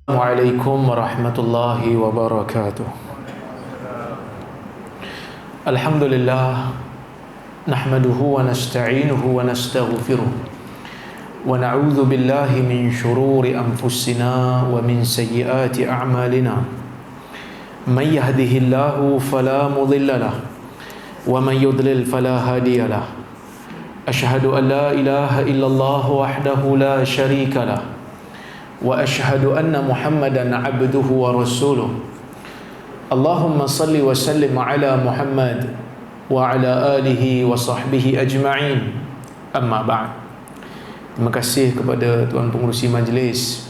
Assalamualaikum warahmatullahi wabarakatuh. Alhamdulillah, nahmaduhu wa nasta'inuhu wa nastaghfiruh wa na'udzu billahi min shururi anfusina wa min sayyiati a'malina. Man yahdihillahu fala mudilla lahu wa man yudlil fala hadiya lahu. Asyhadu an la ilaha illallah wahdahu la syarika lahu wa ashhadu anna Muhammadan abduhu wa rasuluh. Allahumma salli wa sallim ala Muhammad wa ala alihi wa sahbihi ajma'in. Amma ba'd. Terima kasih kepada tuan pengurusi majlis,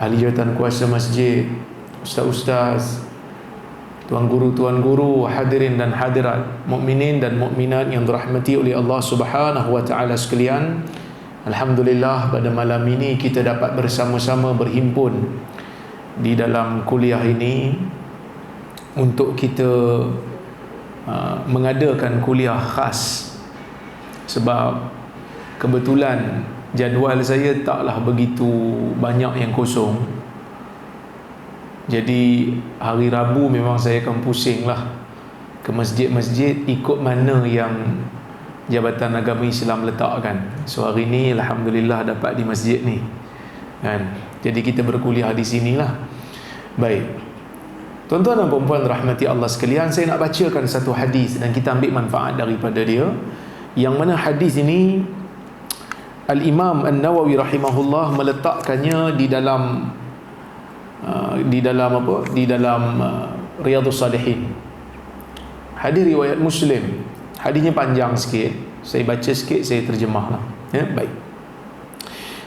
ahli jawatan kuasa masjid, ustaz-ustaz, tuan guru, hadirin dan hadirat, mukminin dan mukminat yang dirahmati oleh Allah Subhanahu wa taala sekalian. Alhamdulillah, pada malam ini kita dapat bersama-sama berhimpun di dalam kuliah ini untuk kita mengadakan kuliah khas. Sebab kebetulan jadual saya taklah begitu banyak yang kosong. Jadi hari Rabu memang saya akan pusing lah ke masjid-masjid ikut mana yang Jabatan Agama Islam letakkan. So hari ni alhamdulillah dapat di masjid ni, kan? Jadi kita berkuliah di sinilah. Baik. Tuan-tuan dan puan-puan rahmati Allah sekalian, saya nak bacakan satu hadis dan kita ambil manfaat daripada dia. Yang mana hadis ini Al-Imam An-Nawawi rahimahullah meletakkannya di dalam Riyadhus Salihin. Hadis riwayat Muslim. Hadisnya panjang sikit, saya baca sikit, saya terjemahlah. Baik.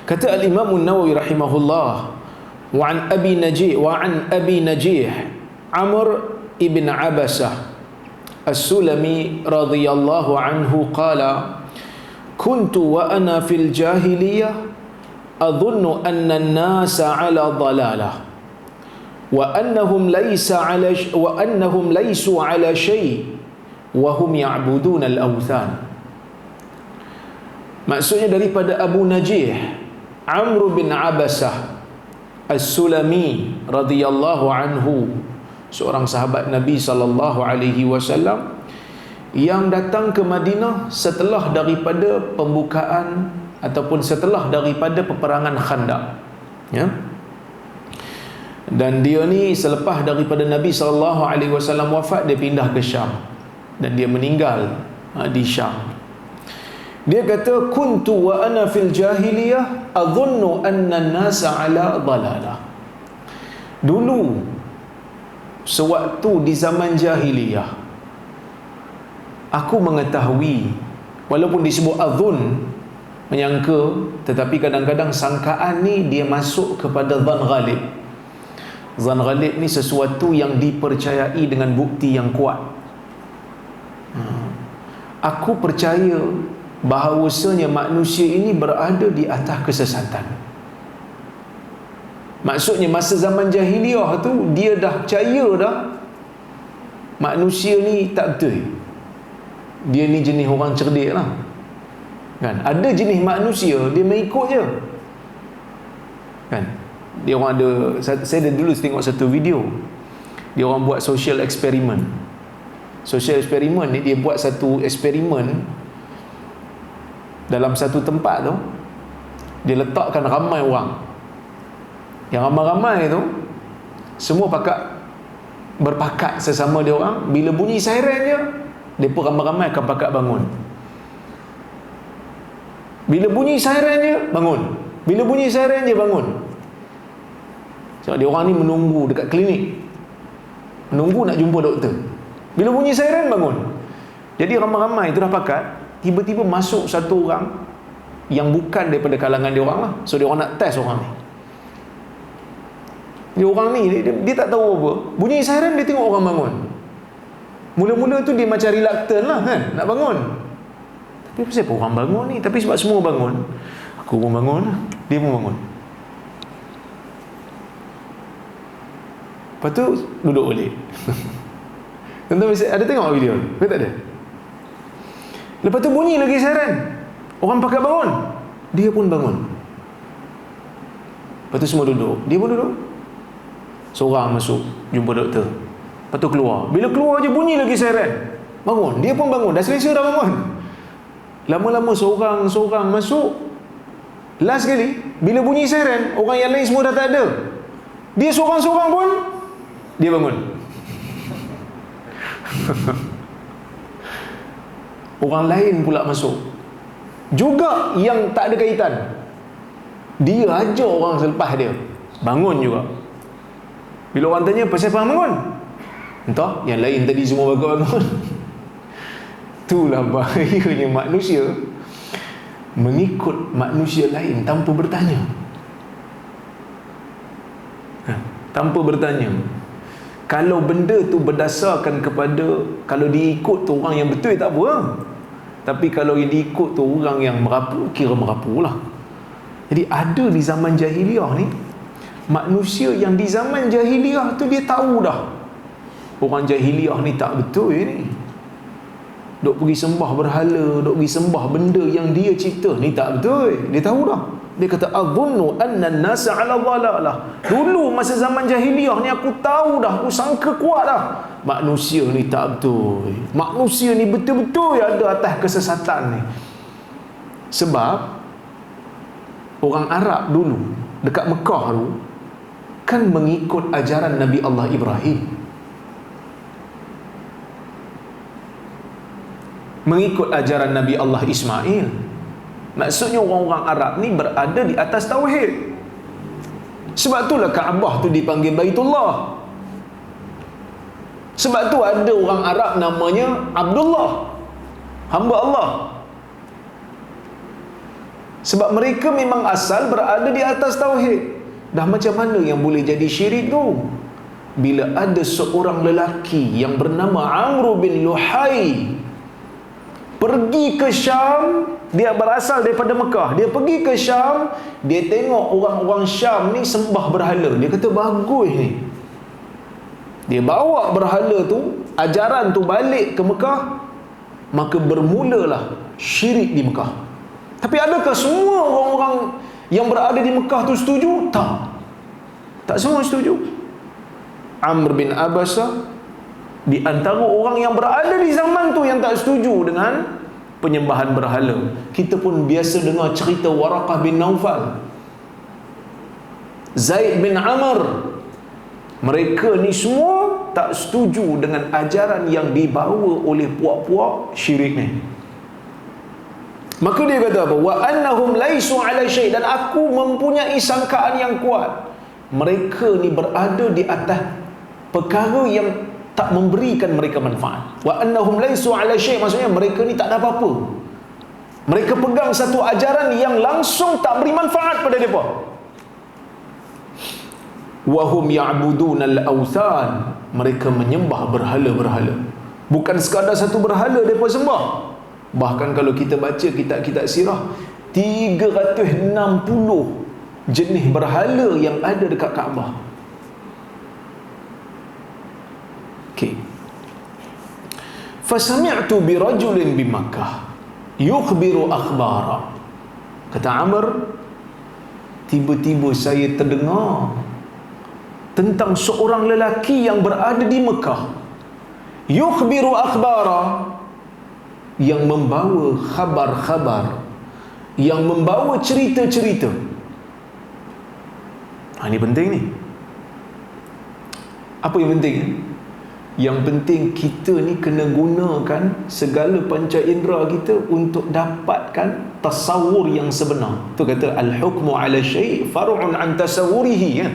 Kata Al-Imam An-Nawawi rahimahullah, wa an Abi Najih Amr ibn Abasah As-Sulami radhiyallahu anhu qala kuntu wa ana fil jahiliyah adhunnu anna an-nasa ala dhalalah wa annahum laysu ala shay' wahum ya'budun al-awthan. Maksudnya daripada Abu Najih Amr bin Abasah As-Sulami radhiyallahu anhu, seorang sahabat Nabi sallallahu alaihi wasallam yang datang ke Madinah setelah daripada pembukaan ataupun setelah daripada peperangan Khandaq, ya. Dan dia ni selepas daripada Nabi sallallahu alaihi wasallam wafat, dia pindah ke Syam dan dia meninggal di Syam. Dia kata kuntu wa ana fil jahiliyah adhunnu anna an-nasa ala dhalalah. Dulu sewaktu di zaman jahiliyah aku mengetahui, walaupun disebut adhun, menyangka, tetapi kadang-kadang sangkaan ni dia masuk kepada dhan ghalib. Dhan ghalib ni sesuatu yang dipercayai dengan bukti yang kuat. Aku percaya bahawasanya manusia ini berada di atas kesesatan. Maksudnya masa zaman jahiliyah tu dia dah percaya dah manusia ni tak betul. Dia ni jenis orang cerdik lah, kan? Ada jenis manusia dia mengikut je, kan? Dia orang ada, saya dulu tengok satu video, dia orang buat social experiment. Social eksperimen ni, dia buat satu eksperimen dalam satu tempat tu. Dia letakkan ramai orang. Yang ramai-ramai tu semua berpakat sesama dia orang, bila bunyi siren dia, mereka ramai-ramai akan pakat bangun. Bila bunyi siren dia, bangun. Bila bunyi siren dia, bangun. Sebab dia orang ni menunggu dekat klinik, menunggu nak jumpa doktor. Bila bunyi siren, bangun. Jadi ramai-ramai itu dah pakat. Tiba-tiba masuk satu orang yang bukan daripada kalangan dia orang lah. So dia orang nak test orang ni. Dia orang ni dia tak tahu apa. Bunyi siren, dia tengok orang bangun. Mula-mula tu dia macam reluctant lah, kan, nak bangun. Tapi kenapa orang bangun ni? Tapi sebab semua bangun, aku pun bangun, dia pun bangun. Lepas tu duduk balik. Tuan-tuan ada tengok video? Ke tak ada? Lepas tu bunyi lagi siren, orang pakai bangun, dia pun bangun. Lepas tu semua duduk, dia pun duduk. Seorang masuk jumpa doktor, lepas tu keluar. Bila keluar je bunyi lagi siren, bangun. Dia pun bangun, dah selesa dah bangun. Lama-lama seorang masuk. Last kali bila bunyi siren, orang yang lain semua dah tak ada, dia seorang-seorang pun dia bangun. Orang lain pula masuk juga yang tak ada kaitan, dia ajar orang selepas dia bangun juga. Bila orang tanya, pasal apa bangun? Entah, yang lain tadi semua bangun. Itulah bahayanya manusia mengikut manusia lain tanpa bertanya. Tanpa bertanya. Kalau benda tu berdasarkan kepada, kalau diikut tu orang yang betul, tak apa. Tapi kalau yang diikut tu orang yang merapu, kira merapu lah. Jadi ada di zaman jahiliah ni manusia yang di zaman jahiliah tu dia tahu dah orang jahiliah ni tak betul ni. Dok pergi sembah berhala, dok pergi sembah benda yang dia cipta ni tak betul. Dia tahu dah. Dia kata adzunnu anna an-nasa 'ala dhalalah. Dulu masa zaman jahiliah ni aku tahu dah, aku sangka kuat dah. Manusia ni tak betul. Manusia ni betul-betul ada atas kesesatan ni. Sebab orang Arab dulu dekat Mekah tu kan mengikut ajaran Nabi Allah Ibrahim, mengikut ajaran Nabi Allah Ismail. Maksudnya orang-orang Arab ni berada di atas tauhid. Sebab itulah Kaabah tu dipanggil Baitullah. Sebab tu ada orang Arab namanya Abdullah, hamba Allah. Sebab mereka memang asal berada di atas tauhid. Dah macam mana yang boleh jadi syirik tu? Bila ada seorang lelaki yang bernama Amr bin Luhai pergi ke Syam. Dia berasal daripada Mekah, dia pergi ke Syam, dia tengok orang-orang Syam ni sembah berhala. Dia kata bagus ni. Dia bawa berhala tu, ajaran tu balik ke Mekah. Maka bermulalah syirik di Mekah. Tapi adakah semua orang-orang yang berada di Mekah tu setuju? Tak semua setuju. Amr bin Abasa di antara orang yang berada di zaman tu yang tak setuju dengan penyembahan berhala. Kita pun biasa dengar cerita Waraqah bin Naufal, Zaid bin Amr. Mereka ni semua tak setuju dengan ajaran yang dibawa oleh puak-puak syirik ni. Maka dia kata apa? Wa annahum laisu ala syai', dan aku mempunyai sangkaan yang kuat, mereka ni berada di atas perkara yang tak memberikan mereka manfaat. Wa annahum laisu ala syai', maksudnya mereka ni tak ada apa-apa. Mereka pegang satu ajaran yang langsung tak beri manfaat pada mereka. Wa hum ya'buduna al-awthan, mereka menyembah berhala-berhala. Bukan sekadar satu berhala mereka sembah. Bahkan kalau kita baca kitab-kitab sirah, 360 jenis berhala yang ada dekat Kaabah. Okay. Fasami'tu bi rajulin bi Makkah yukhbiru akhbara. Kata Amr, tiba-tiba saya terdengar tentang seorang lelaki yang berada di Mekah, yukhbiru akhbara, yang membawa khabar-khabar, yang membawa cerita-cerita. Ini penting ni. Apa yang penting? Yang penting kita ni kena gunakan segala panca indera kita untuk dapatkan tasawur yang sebenar. Tu kata al-hukmu ala syai' far'un an tasawwurihi, kan?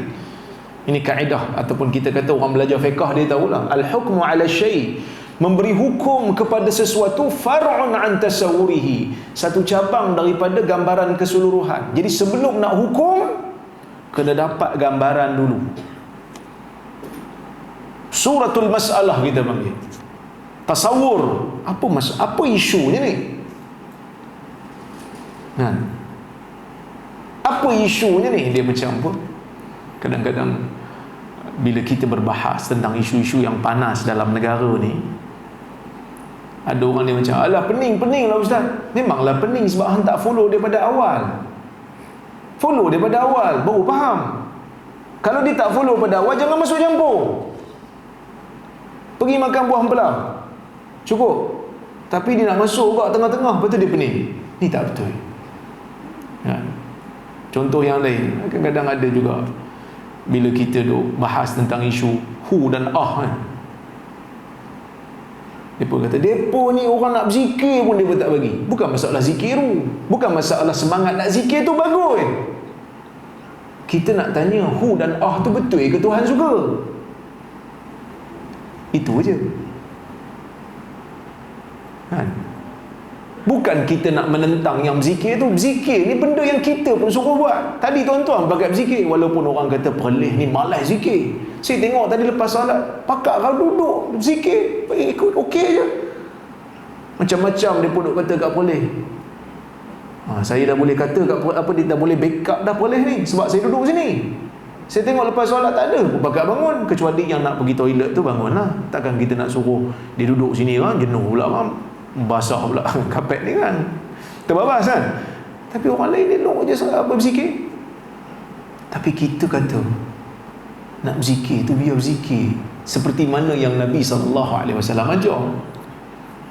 Ini kaedah, ataupun kita kata orang belajar fiqh dia tahulah. Al-hukmu ala syai', memberi hukum kepada sesuatu, far'un an tasawwurihi, satu cabang daripada gambaran keseluruhan. Jadi sebelum nak hukum, kena dapat gambaran dulu. Suratul masalah kita panggil. Tasawur. Apa isunya ni? Kan? Apa isunya ni? Dia macam apa? Kadang-kadang bila kita berbahas tentang isu-isu yang panas dalam negara ni, ada orang dia macam, alah pening lah ustaz. Memanglah pening sebab hang tak follow daripada awal. Follow daripada awal baru faham. Kalau dia tak follow pada awal, jangan masuk campur. Pergi makan buah empelam, cukup. Tapi dia nak masuk kat tengah-tengah, lepas tu dia pening. Ni tak betul. Contoh yang lain, kadang-kadang ada juga bila kita duk bahas tentang isu hu dan ah kan, mereka kata mereka ni orang nak berzikir pun mereka tak bagi. Bukan masalah zikir tu, bukan masalah semangat nak zikir tu bagus. Kita nak tanya hu dan ah tu betul ke Tuhan suka? Itu aja kan? Bukan kita nak menentang yang berzikir tu. Berzikir ni benda yang kita pun suruh buat. Tadi tuan-tuan pakai berzikir, walaupun orang kata perleh ni malas zikir. Saya tengok tadi lepas solat, pakak kau duduk berzikir, ikut okey je. Macam-macam dia pun duk kata kat perleh. Saya dah boleh kata kat apa, dia dah boleh backup dah perleh ni, sebab saya duduk sini. Saya tengok lepas solat tak ada pun pakak bangun, kecuali yang nak pergi toilet tu bangun lah. Takkan kita nak suruh dia duduk sini kan, jenuh pula kan, basah pula kapet ni kan, terbabas kan. Tapi orang lain dia elok je apa berzikir. Tapi kita kata nak berzikir tu biar berzikir seperti mana yang Nabi SAW ajar.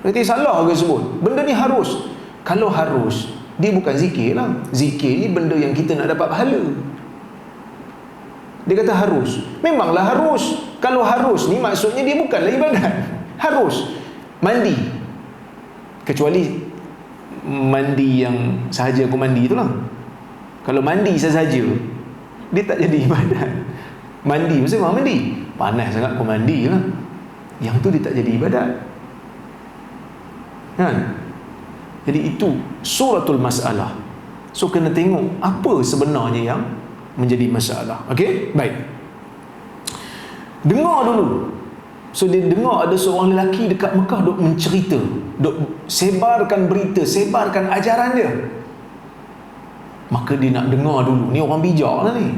Berarti salah ke sebut benda ni harus. Kalau harus, dia bukan zikir lah. Zikir ni benda yang kita nak dapat pahala. Dia kata harus. Memanglah harus. Kalau harus ni maksudnya dia bukanlah ibadat. Harus mandi, kecuali mandi yang sahaja aku mandi itulah. Kalau mandi sahaja, dia tak jadi ibadat. Mandi maksudnya memang mandi, panas sangat aku mandi lah, yang tu dia tak jadi ibadat kan. Jadi itu suratul masalah. So kena tengok apa sebenarnya yang menjadi masalah. Okey, baik. Dengar dulu. So dia dengar ada seorang lelaki dekat Mekah duk mencerita, duk sebarkan berita, sebarkan ajaran dia. Maka dia nak dengar dulu. Ni orang bijak lah ni.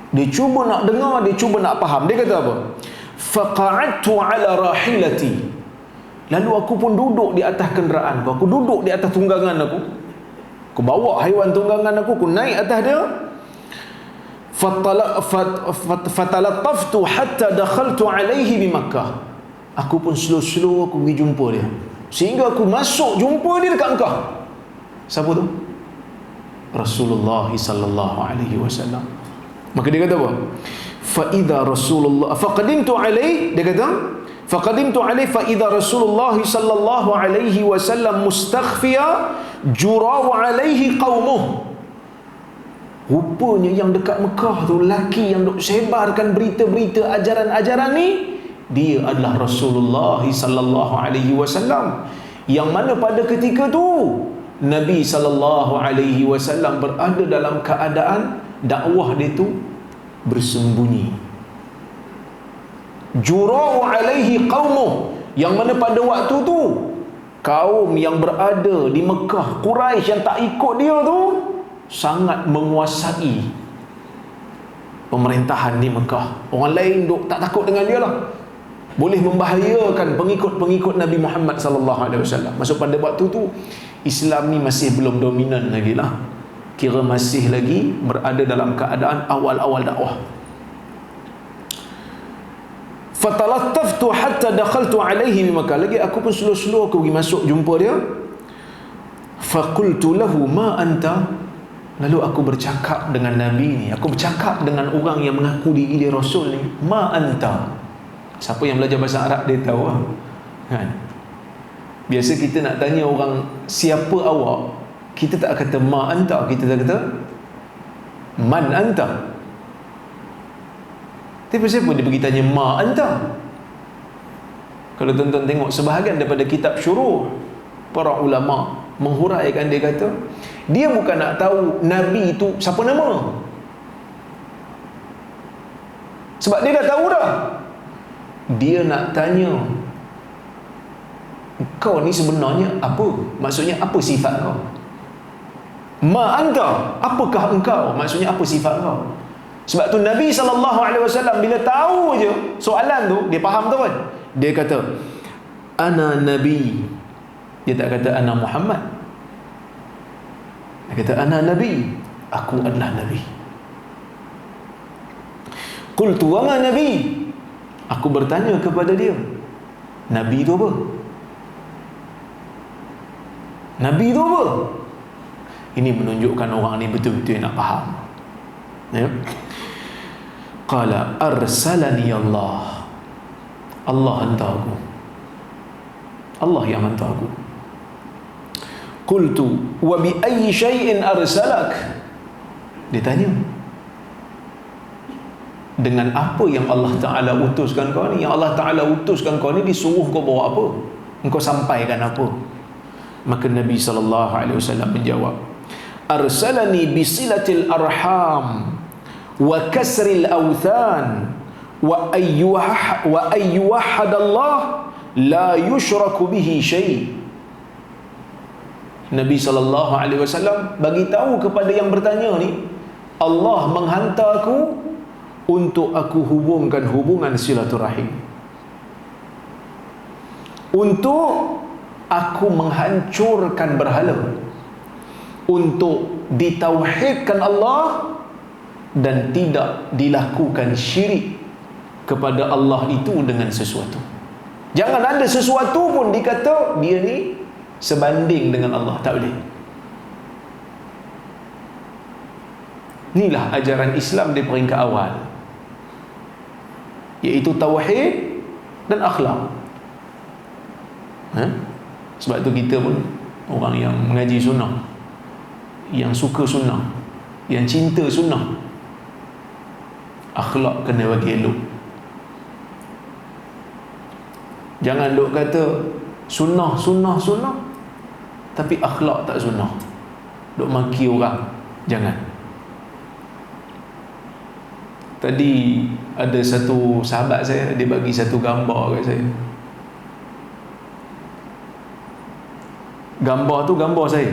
Dia cuba nak dengar, dia cuba nak faham. Dia kata apa? Faqa'adtu ala rahilati. Lalu aku pun duduk di atas kenderaan aku. Aku duduk di atas tunggangan aku. Aku bawa haiwan tunggangan aku, aku naik atas dia. Fatalattaftu hatta dakhaltu alaihi bi Makkah. Aku pun slow-slow aku pergi jumpa dia, sehingga aku masuk jumpa dia dekat Mekah. Siapa tu? Rasulullah sallallahu alaihi wasallam. Maka dia kata apa? Fa idza Rasulullah faqadimtu alaihi, dia kata faqadimtu alaihi fa idza Rasulullah sallallahu alaihi wasallam mustakhfiya juraw alaihi qaumuh. Rupanya yang dekat Mekah tu, lelaki yang duk sebarkan berita-berita ajaran-ajaran ni, dia adalah Rasulullah sallallahu alaihi wasallam, yang mana pada ketika tu Nabi sallallahu alaihi wasallam berada dalam keadaan dakwah dia tu bersembunyi. Jurau alaihi qaumuh, yang mana pada waktu tu kaum yang berada di Mekah, Quraisy yang tak ikut dia tu sangat menguasai pemerintahan di Mekah. Orang lain duk tak takut dengan dia lah. Boleh membahayakan pengikut-pengikut Nabi Muhammad sallallahu alaihi wasallam. Maksud pada waktu tu Islam ni masih belum dominan lagi lah. Kira masih lagi berada dalam keadaan awal-awal dakwah. Fatalattaftu hatta dakhaltu alaihi bi Makkah. Lagi aku pun slow-slow aku pergi masuk jumpa dia. Faqultu lahu ma anta. Lalu aku bercakap dengan Nabi ni, aku bercakap dengan orang yang mengaku diri dia Rasul ni. Ma anta. Siapa yang belajar bahasa Arab dia tahu lah kan? Biasa kita nak tanya orang siapa awak, kita tak kata ma anta, kita tak kata man anta. Tapi siapa dia pergi tanya ma anta? Kalau tuan-tuan tengok sebahagian daripada kitab syuruh, para ulama menghuraikan, dia kata dia bukan nak tahu Nabi itu siapa nama, sebab dia dah tahu dah. Dia nak tanya, kau ni sebenarnya apa? Maksudnya apa sifat kau? Ma anta, apakah engkau? Maksudnya apa sifat kau? Sebab tu Nabi SAW bila tahu je soalan tu, dia faham tu kan? Dia kata ana Nabi. Dia tak kata ana Muhammad. Dia kata ana Nabi, aku adalah Nabi. Qultu wa ma nabi? Aku bertanya kepada dia, Nabi itu apa? Nabi itu apa? Ini menunjukkan orang ni betul-betul nak faham. Ya. Qala arsalani Allah. Allah hantar aku. Allah yang hantar aku. Qultu wa bi ayyi syai'in arsalak? Dia tanya, dengan apa yang Allah Ta'ala utuskan kau ni? Yang Allah Ta'ala utuskan kau ni, disuruh kau bawa apa? Engkau sampaikan apa? Maka Nabi SAW menjawab, arsalani bisilatil arham wa kasril awthan wa ayyuhadallah la yushraku bihi syai'. Nabi SAW bagi tahu kepada yang bertanya ni, Allah menghantar aku untuk aku hubungkan hubungan silaturahim, untuk aku menghancurkan berhala, untuk ditauhidkan Allah dan tidak dilakukan syirik kepada Allah itu dengan sesuatu. Jangan ada sesuatu pun dikata dia ni sebanding dengan Allah, tak boleh. Inilah ajaran Islam di peringkat awal, iaitu tauhid dan akhlak. Sebab tu kita pun orang yang mengaji sunnah, yang suka sunnah, yang cinta sunnah, akhlak kena bagi elok. Jangan duk kata sunnah tapi akhlak tak sunnah, duk maki orang. Jangan. Tadi ada satu sahabat saya, dia bagi satu gambar kat saya. Gambar tu gambar saya.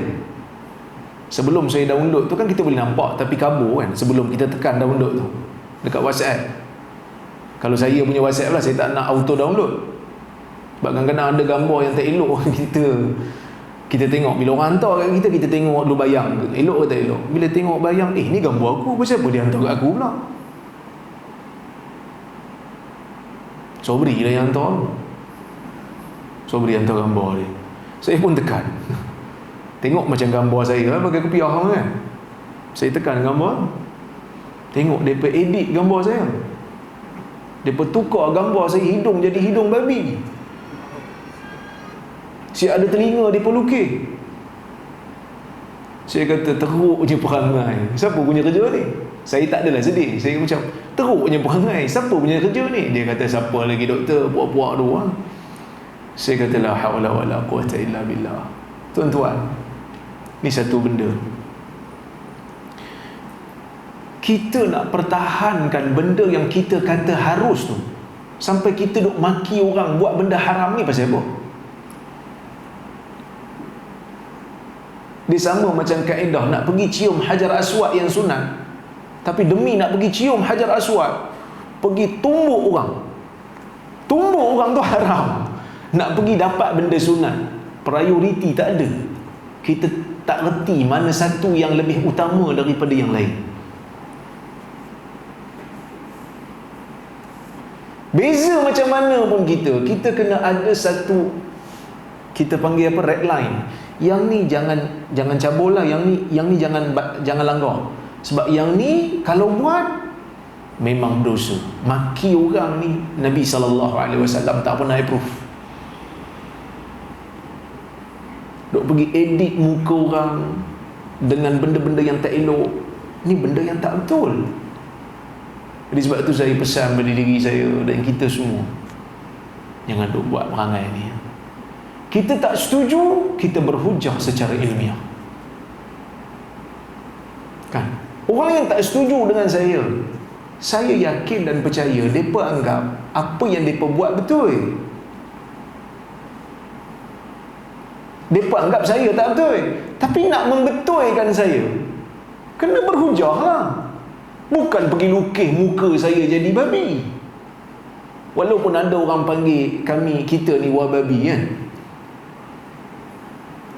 Sebelum saya download tu kan kita boleh nampak tapi kabur kan, sebelum kita tekan download tu dekat WhatsApp. Kalau saya punya WhatsApp lah, saya tak nak auto download. Sebab kadang-kadang ada gambar yang tak elok kita tengok. Bila orang hantar kat kita, kita tengok dulu bayang elok ke tak elok. Bila tengok bayang, ni gambar aku, pasal apa dia hantar kat aku pula? Sobri lah yang hantar. Sobri hantar gambar dia. Saya pun tekan. Tengok macam gambar saya lah, pakai kopiah kan. Saya tekan gambar, tengok mereka edit gambar saya. Mereka tukar gambar saya hidung jadi hidung babi. Si ada telinga mereka lukis. Saya kata teruknya perangai. Siapa punya kerja ni? Saya tak adalah sedih. Saya macam teruknya perangai. Siapa punya kerja ni? Dia kata siapa lagi doktor puak-puak tu lah. Saya kata la haula wala quwwata illa billah. Tuan-tuan, ni satu benda, kita nak pertahankan benda yang kita kata harus tu, sampai kita duk maki orang buat benda haram ni pasal apa? Dia sama macam kaedah nak pergi cium Hajar Aswad yang sunat, tapi demi nak pergi cium Hajar Aswad, pergi tumbuk orang. Tumbuk orang tu haram. Nak pergi dapat benda sunat, prioriti tak ada. Kita tak reti mana satu yang lebih utama daripada yang lain. Beza macam mana pun kita kena ada satu, kita panggil apa, red line. Yang ni jangan cabul lah, yang ni jangan langgar. Sebab yang ni kalau buat memang dosa. Maki orang ni Nabi SAW tak pernah approve. Duk pergi edit muka orang dengan benda-benda yang tak elok, ni benda yang tak betul. Jadi sebab tu saya pesan pada diri saya dan kita semua, jangan duk buat perangai ni. Kita tak setuju, kita berhujah secara ilmiah. Kan? Orang yang tak setuju dengan saya yakin dan percaya mereka anggap apa yang mereka buat betul. Mereka anggap saya tak betul. Tapi nak membetulkan saya, kena berhujah lah. Bukan pergi lukis muka saya jadi babi. Walaupun ada orang panggil kita ni wahabi kan,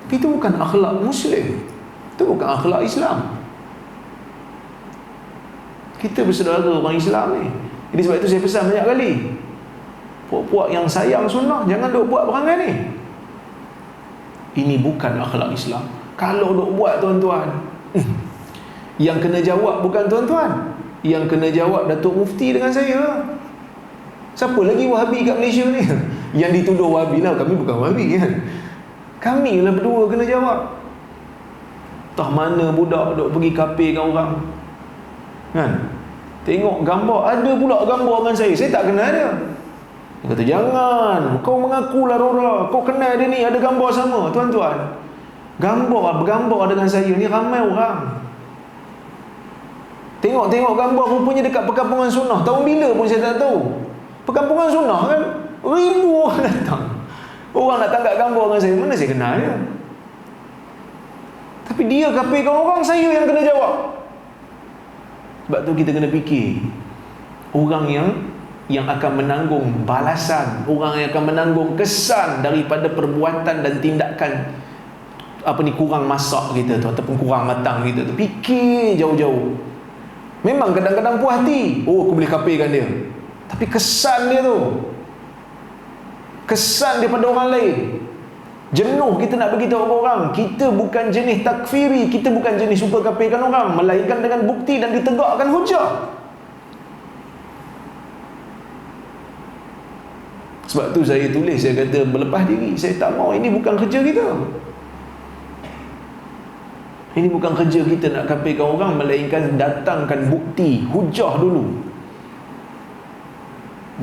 tapi itu bukan akhlak Muslim. Itu bukan akhlak Islam. Kita bersaudara orang Islam ni, Jadi sebab itu saya pesan banyak kali, puak-puak yang sayang sunnah, jangan duk buat perangai ni. Ini bukan akhlak Islam. Kalau duk buat tuan-tuan, yang kena jawab bukan tuan-tuan, yang kena jawab Datuk Mufti dengan saya. Siapa lagi Wahabi kat Malaysia ni? Yang dituduh Wahabi lah, kami bukan Wahabi kan. Kami lah berdua kena jawab. Tah mana budak duk pergi kapirkan orang kan, tengok gambar, ada pula gambar dengan saya tak kenal dia. Dia kata, jangan, kau mengakulah Rora, kau kenal dia ni, ada gambar sama. Tuan-tuan, bergambar dengan saya ni ramai orang. Tengok gambar rupanya dekat perkampungan sunnah. Tahun bila pun saya tak tahu. Perkampungan sunnah kan, ribu orang datang. Orang nak tangkap gambar dengan saya, mana saya kenal dia? Tapi dia kapirkan orang, saya yang kena jawab. Sebab tu kita kena fikir, orang yang akan menanggung balasan, orang yang akan menanggung kesan daripada perbuatan dan tindakan kurang masak kita tu, ataupun kurang matang kita tu. Fikir jauh-jauh. Memang kadang-kadang puas hati, aku boleh kapirkan dia, tapi kesan dia tu, kesan daripada orang lain, jenuh kita nak beritahu kepada orang. Kita bukan jenis takfiri, kita bukan jenis suka kapirkan orang, melainkan dengan bukti dan ditegakkan hujah. Sebab tu saya tulis, saya kata berlepas diri, saya tak mau, ini bukan kerja kita. Ini bukan kerja kita nak kapirkan orang, melainkan datangkan bukti, hujah dulu.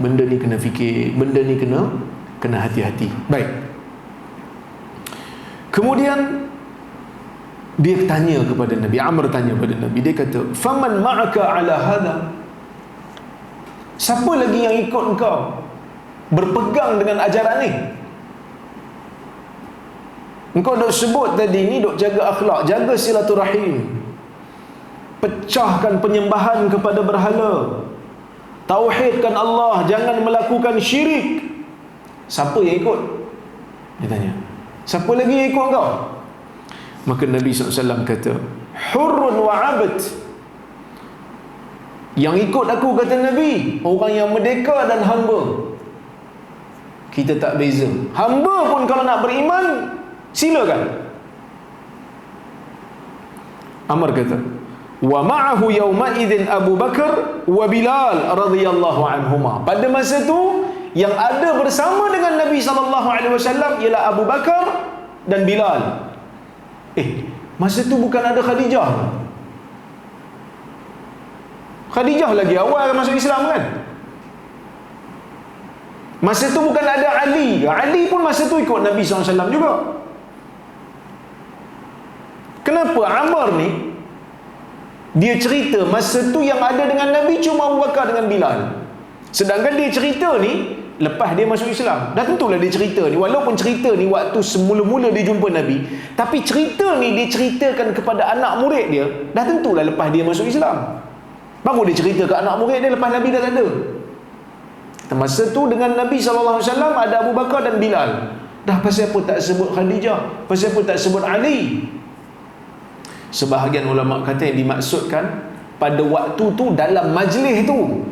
Benda ni kena fikir, benda ni kena hati-hati. Baik. Kemudian dia tanya kepada Nabi, Amr tanya kepada Nabi, dia kata, faman ma'aka ala hadha, siapa lagi yang ikut engkau berpegang dengan ajaran ni? Engkau duk sebut tadi ni, duk jaga akhlak, jaga silaturahim, pecahkan penyembahan kepada berhala, tauhidkan Allah, jangan melakukan syirik. Siapa yang ikut? Dia tanya, siapa lagi yang ikut engkau? Maka Nabi SAW kata, hurrun wa abd. Yang ikut aku, kata Nabi, orang yang merdeka dan hamba. Kita tak beza. Hamba pun kalau nak beriman, silakan. Amr kata, wa ma'ahu yawma idzin Abu Bakar wa Bilal radhiyallahu anhuma. Pada masa tu yang ada bersama dengan Nabi SAW ialah Abu Bakar dan Bilal. Masa tu bukan ada Khadijah? Khadijah lagi awal masuk Islam kan? Masa tu bukan ada Ali? Ali pun masa tu ikut Nabi SAW juga. Kenapa Amr ni dia cerita masa tu yang ada dengan Nabi cuma Abu Bakar dengan Bilal, sedangkan dia cerita ni lepas dia masuk Islam? Dah tentulah dia cerita ni, walaupun cerita ni waktu semula-mula dia jumpa Nabi, tapi cerita ni dia ceritakan kepada anak murid dia, dah tentulah lepas dia masuk Islam. Baru dia cerita ke anak murid dia lepas Nabi dah tak ada. Masa tu dengan Nabi SAW ada Abu Bakar dan Bilal. Dah pasal apa tak sebut Khadijah? Pasal apa tak sebut Ali? Sebahagian ulama kata yang dimaksudkan pada waktu tu dalam majlis tu,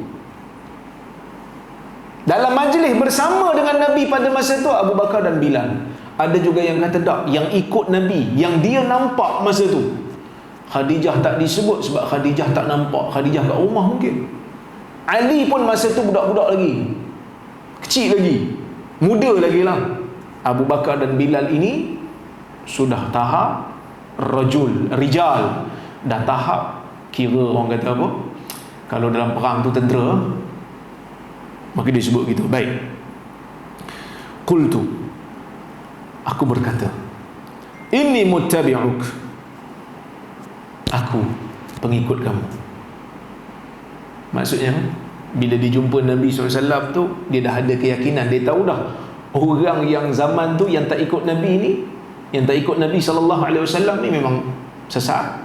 dalam majlis bersama dengan Nabi pada masa tu Abu Bakar dan Bilal. Ada juga yang kata tak, yang ikut Nabi, yang dia nampak masa tu. Khadijah tak disebut sebab Khadijah tak nampak, Khadijah kat rumah mungkin. Ali pun masa tu budak-budak lagi, kecil lagi, muda lagi lah. Abu Bakar dan Bilal ini sudah tahap rijal, dah tahap kira orang kata apa, kalau dalam perang tu tentera, maka dia sebut gitu. Baik. Qultu, aku berkata, inni muttabi'uk, aku pengikut kamu. Maksudnya bila dia jumpa Nabi SAW tu, dia dah ada keyakinan, dia tahu dah orang yang zaman tu yang tak ikut Nabi ni, yang tak ikut Nabi SAW ni memang sesat,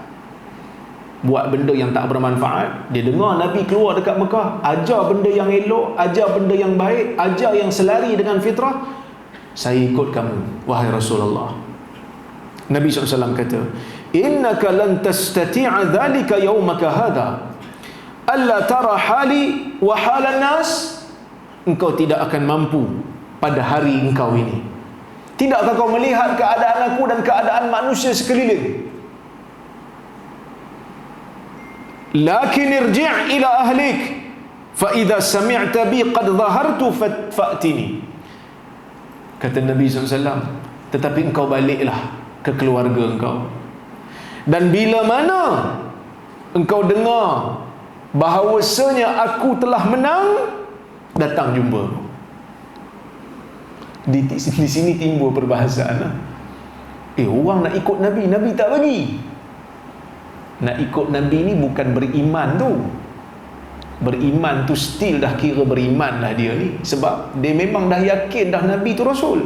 buat benda yang tak bermanfaat. Dia dengar Nabi keluar dekat Mekah, ajar benda yang elok, ajar benda yang baik, ajar yang selari dengan fitrah. Saya ikut kamu, wahai Rasulullah. Nabi SAW kata, innaka lan tastati'a dhalika yawmaka hadha. alla tara hali wa halan nas, engkau tidak akan mampu pada hari engkau ini. Tidakkah kau melihat keadaan aku dan keadaan manusia sekeliling? Lakin irji' ila ahlik fa idza sami'ta bi qad dhahartu fa'tini. Kata Nabi SAW, tetapi engkau baliklah ke keluarga engkau, dan bila mana engkau dengar bahawasanya aku telah menang, datang jumpa. Di sini timbul perbahasaan. Orang nak ikut Nabi, Nabi tak bagi. Nak ikut Nabi ni bukan beriman tu. Beriman tu still dah kira beriman lah dia ni. Sebab dia memang dah yakin dah Nabi tu Rasul.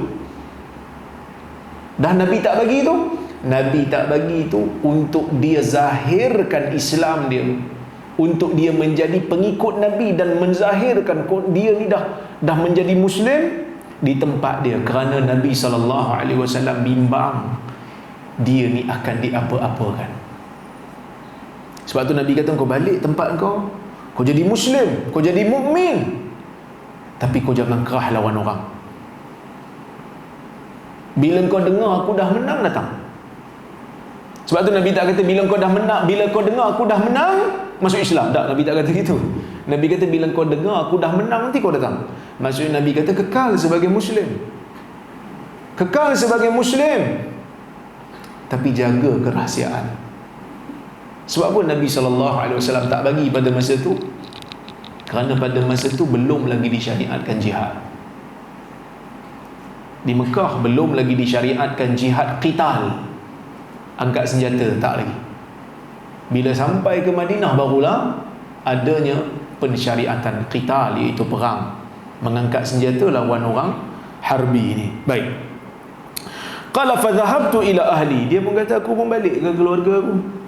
Dah Nabi tak bagi tu, Nabi tak bagi tu untuk dia zahirkan Islam dia, untuk dia menjadi pengikut Nabi dan menzahirkan dia ni dah menjadi Muslim di tempat dia, kerana Nabi SAW bimbang dia ni akan diapa-apakan. Sebab tu Nabi kata, kau balik tempat kau jadi Muslim, kau jadi mukmin, tapi kau jangan kerah lawan orang. Bila kau dengar aku dah menang, datang. Sebab tu Nabi tak kata bila kau dah menang, bila kau dengar aku dah menang masuk Islam. Tak, Nabi tak kata gitu. Nabi kata bila kau dengar aku dah menang, nanti kau datang. Maksudnya Nabi kata kekal sebagai Muslim, kekal sebagai Muslim, tapi jaga kerahsiaan. Sebab apa Nabi SAW tak bagi pada masa tu? Kerana pada masa tu belum lagi disyariatkan jihad. Di Mekah belum lagi disyariatkan jihad qital, angkat senjata, tak lagi. Bila sampai ke Madinah barulah adanya pensyariatan qital, iaitu perang, mengangkat senjata lawan orang harbi ini. Baik. Qala fa dhahabtu ila ahli, dia pun kata aku pun balik ke keluarga aku.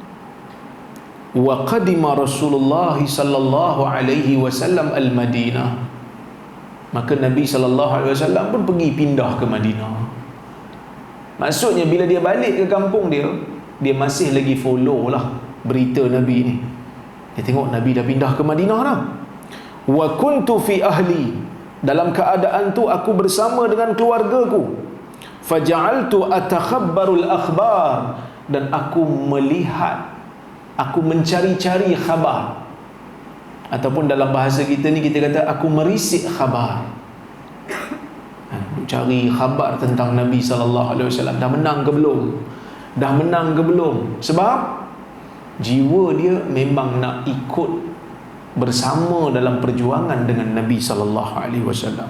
Wa qadima Rasulullah sallallahu alaihi wasallam al-Madinah, maka Nabi sallallahu alaihi wasallam pun pergi pindah ke Madinah. Maksudnya bila dia balik ke kampung dia masih lagi follow lah berita Nabi ni. Dia tengok Nabi dah pindah ke Madinah dah. Wa kuntu fi ahli, dalam keadaan tu aku bersama dengan keluargaku. Faja'altu atakhabbarul akhbar, dan aku melihat, aku mencari-cari khabar, ataupun dalam bahasa kita ni kita kata aku merisik khabar. Cari khabar tentang Nabi SAW. Dah menang ke belum? Dah menang ke belum? Sebab jiwa dia memang nak ikut bersama dalam perjuangan dengan Nabi SAW.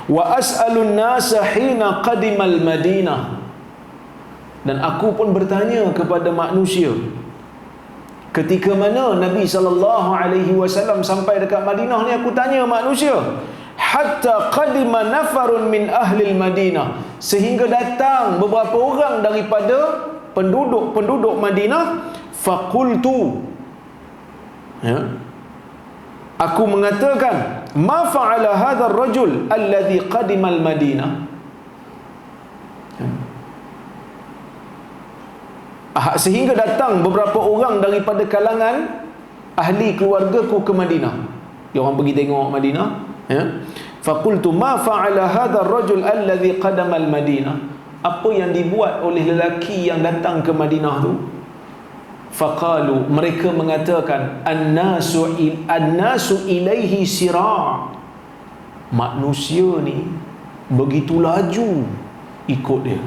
Wa as'alun nasa hina qadimal Madinah, dan aku pun bertanya kepada manusia ketika mana Nabi SAW sampai dekat Madinah ni. Aku tanya manusia, hatta qadima nafarun min ahli Madinah, sehingga datang beberapa orang daripada penduduk Madinah. Faqultu, ya, aku mengatakan, ma fa'ala hadha ar-rajul alladhi qadima al-Madinah. Sehingga datang beberapa orang daripada kalangan ahli keluargaku ke Madinah. Dia orang pergi tengok Madinah, ya. Faqultu ma fa'ala hadha ar-rajul alladhi qadama al-Madinah, apa yang dibuat oleh lelaki yang datang ke Madinah tu? Faqalu, mereka mengatakan, annasu ilaihi sira', manusia ni begitu laju ikut dia.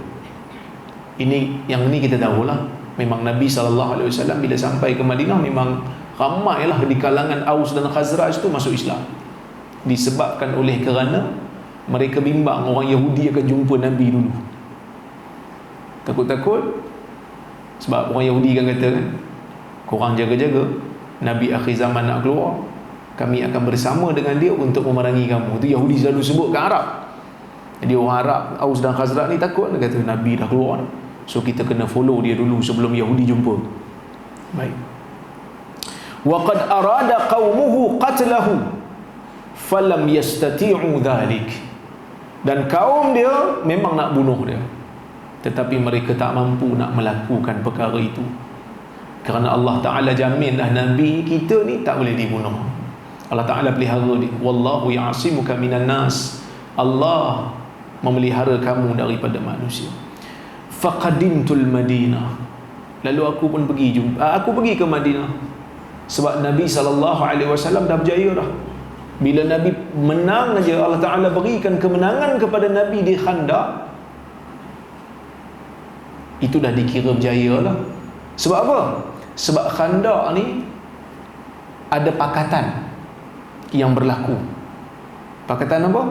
Ini yang ni kita tahulah, memang Nabi SAW bila sampai ke Madinah memang ramailah di kalangan Aus dan Khazraj tu masuk Islam, disebabkan oleh kerana mereka bimbang orang Yahudi akan jumpa Nabi dulu. Takut-takut, sebab orang Yahudi kan kata kan, korang jaga-jaga, Nabi akhir zaman nak keluar, kami akan bersama dengan dia untuk memerangi kamu. Itu Yahudi selalu sebut ke Arab. Jadi orang Arab, Aus dan Khazraj ni takut, dia kata Nabi dah keluar, so kita kena follow dia dulu sebelum Yahudi jumpa. Baik. Wa qad arada qaumuhu qatlahu falam yastati'u dhalik, dan kaum dia memang nak bunuh dia, tetapi mereka tak mampu nak melakukan perkara itu. Kerana Allah Ta'ala jamin dah Nabi kita ni tak boleh dibunuh. Allah Ta'ala pelihara dia. Wallahu ya'asimuka minan nas. Allah memelihara kamu daripada manusia. Faqadimtul Madinah. Lalu aku pun pergi aku pergi ke Madinah. Sebab Nabi SAW dah berjaya dah. Bila Nabi menang aja, Allah Ta'ala berikan kemenangan kepada Nabi di Khandaq, itu dah dikira berjaya lah. Sebab apa? Sebab Khandaq ni ada pakatan yang berlaku. Pakatan apa?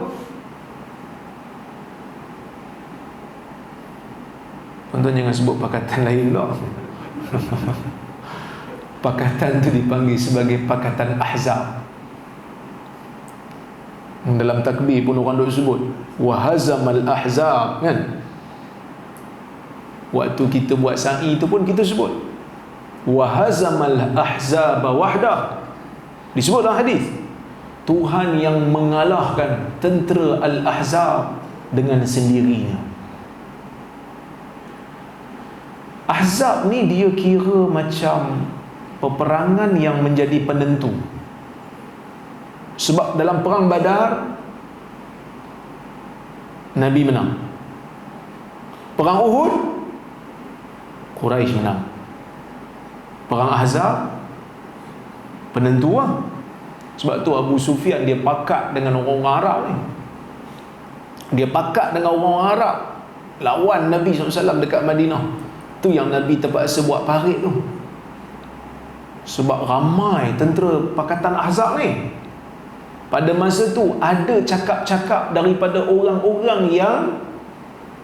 Tuan-tuan jangan sebut pakatan lain pula. Pakatan tu dipanggil sebagai Pakatan Ahzab. Dalam takbir pun orang duk sebut wahazamal ahzab, kan? Waktu kita buat sa'i tu pun kita sebut wahazamal ahzab wahdah. Disebut dalam hadis, Tuhan yang mengalahkan tentera al-ahzab dengan sendirinya. Ahzab ni dia kira macam peperangan yang menjadi penentu. Sebab dalam perang Badar Nabi menang. Perang Uhud Quraisy menang. Perang Ahzab penentu lah. Sebab tu Abu Sufyan dia pakat dengan orang Arab ni. Dia pakat dengan orang Arab lawan Nabi SAW dekat Madinah. Tu yang Nabi terpaksa buat parit tu. Sebab ramai tentera Pakatan Ahzab ni. Pada masa tu ada cakap-cakap daripada orang-orang yang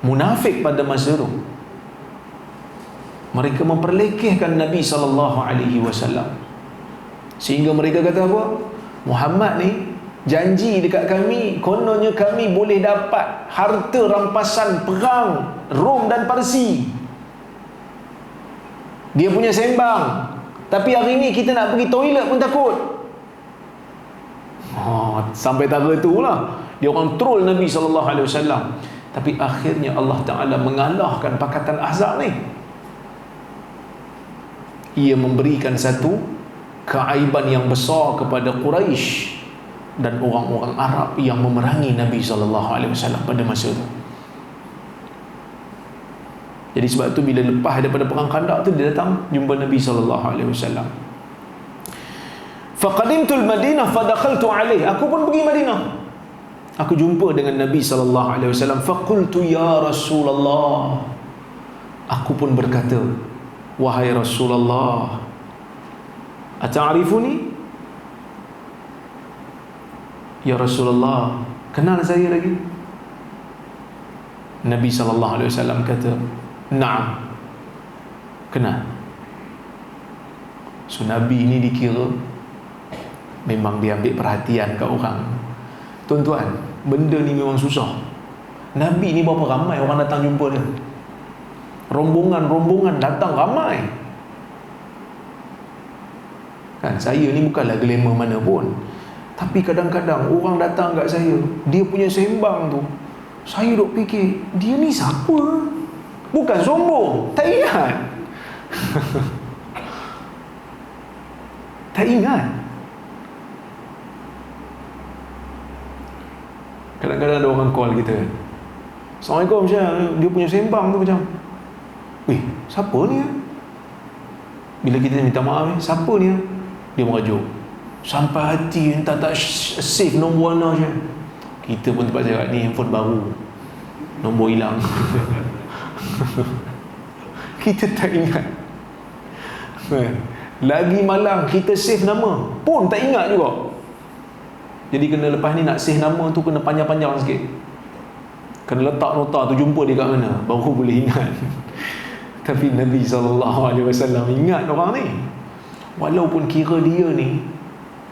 munafik pada masa tu. Mereka memperlekehkan Nabi SAW. Sehingga mereka kata apa? Muhammad ni janji dekat kami, kononnya kami boleh dapat harta rampasan perang Rom dan Parsi. Dia punya sembang. Tapi hari ni kita nak pergi toilet pun takut. Sampai tara itulah dia orang troll Nabi SAW. Tapi akhirnya Allah Ta'ala mengalahkan Pakatan Ahzab ni. Ia memberikan satu keaiban yang besar kepada Quraisy dan orang-orang Arab yang memerangi Nabi SAW pada masa itu. Jadi sebab tu bila lepas daripada perang Khandaq tu, dia datang jumpa Nabi SAW. Faqadimtul Madinah fadakhaltu alaih. Aku pun pergi Madinah. Aku jumpa dengan Nabi SAW. Faqultu ya Rasulullah. Aku pun berkata, wahai Rasulullah, ata'arifuni? Ya Rasulullah, kenal saya lagi? Nabi SAW kata, na'am, kenal. So Nabi ini dikira memang dia ambil perhatian kat orang. Tuan-tuan, benda ni memang susah. Nabi ni berapa ramai orang datang jumpa dia. Rombongan datang ramai. Kan, saya ni bukanlah glamour mana pun, tapi kadang-kadang orang datang kat saya, dia punya sembang tu, saya duk fikir, dia ni siapa? Bukan sombong, tak ingat. Tak ingat. Kadang-kadang ada orang call kita, Assalamualaikum Syah, dia punya sembang tu macam, weh, siapa ni? Bila kita minta maaf, siapa ni? Dia merajuk sampai hati, tak save nombor Ana je. Kita pun terpaksa cakap, ni handphone baru, nombor hilang. Kita tak ingat. Lagi malang kita save nama pun tak ingat juga. Jadi kena lepas ni nak save nama tu kena panjang-panjang sikit. Kena letak nota tu, jumpa dia kat mana, baru boleh ingat. Tapi Nabi SAW ingat orang ni. Walaupun kira dia ni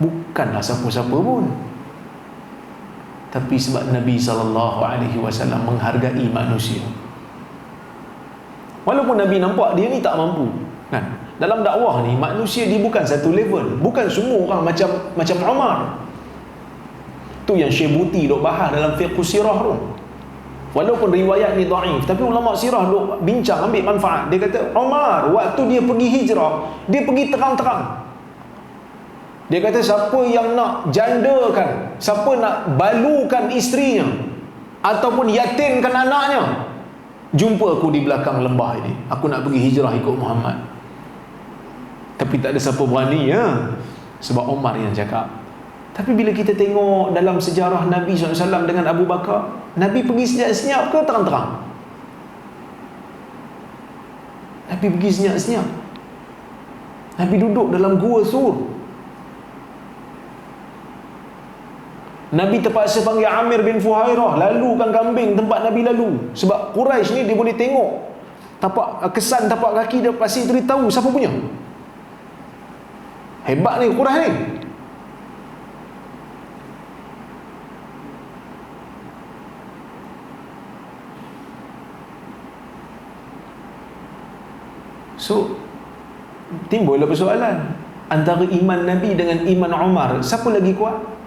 bukanlah siapa-siapa pun, tapi sebab Nabi SAW menghargai manusia. Walaupun Nabi nampak dia ni tak mampu, kan? Dalam dakwah ni manusia dia bukan satu level. Bukan semua orang macam Umar. Tu yang Syekh Buti dok bahas dalam fiqh sirah tu. Walaupun riwayat ni dhaif, tapi ulama sirah duk bincang, ambil manfaat. Dia kata Umar waktu dia pergi hijrah, dia pergi terang-terang. Dia kata siapa yang nak jandakan, siapa nak balukan isterinya ataupun yatimkan anaknya, jumpa aku di belakang lembah ini. Aku nak pergi hijrah ikut Muhammad. Tapi tak ada siapa berani ya. Sebab Umar yang cakap. Tapi bila kita tengok dalam sejarah Nabi SAW dengan Abu Bakar, Nabi pergi senyap-senyap ke terang-terang? Nabi pergi senyap-senyap. Nabi duduk dalam gua Sur. Nabi terpaksa panggil Amir bin Fuhairah, lalukan kambing tempat Nabi lalu. Sebab Quraisy ni dia boleh tengok kesan tapak kaki dia pasir tu, dia tahu siapa punya. Hebat ni Quraisy ni. So timbullah persoalan antara iman Nabi dengan iman Umar, siapa lagi kuat?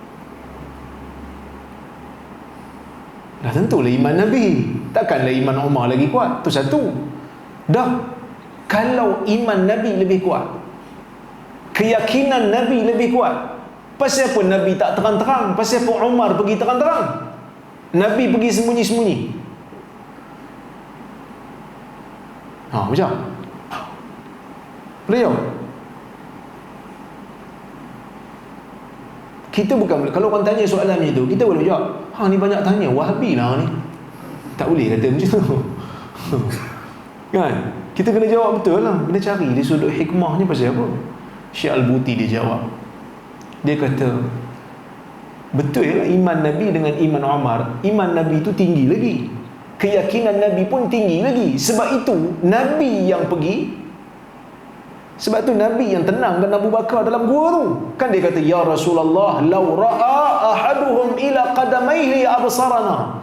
Dah tentulah iman Nabi, takkanlah iman Umar lagi kuat. Tu satu. Dah, kalau iman Nabi lebih kuat, keyakinan Nabi lebih kuat, pasal apa Nabi tak terang-terang? Pasal apa Umar pergi terang-terang? Nabi pergi sembunyi-sembunyi. Macam beliau, kita bukan, kalau orang tanya soalan macam tu, kita boleh jawab, ni banyak tanya, Wahabi lah ni. Tak boleh kata macam tu. Kan? Kita kena jawab betul lah. Kena cari di sudut hikmahnya pasal apa. Syekh Al-Buti dia jawab. Dia kata, betul lah iman Nabi dengan iman Umar. Iman Nabi itu tinggi lagi, keyakinan Nabi pun tinggi lagi. Sebab itu Nabi yang pergi. Sebab tu Nabi yang tenangkan Abu Bakar dalam gua tu. Kan dia kata, ya Rasulullah, law ra'a ahaduhum ila qadamaihi absarana.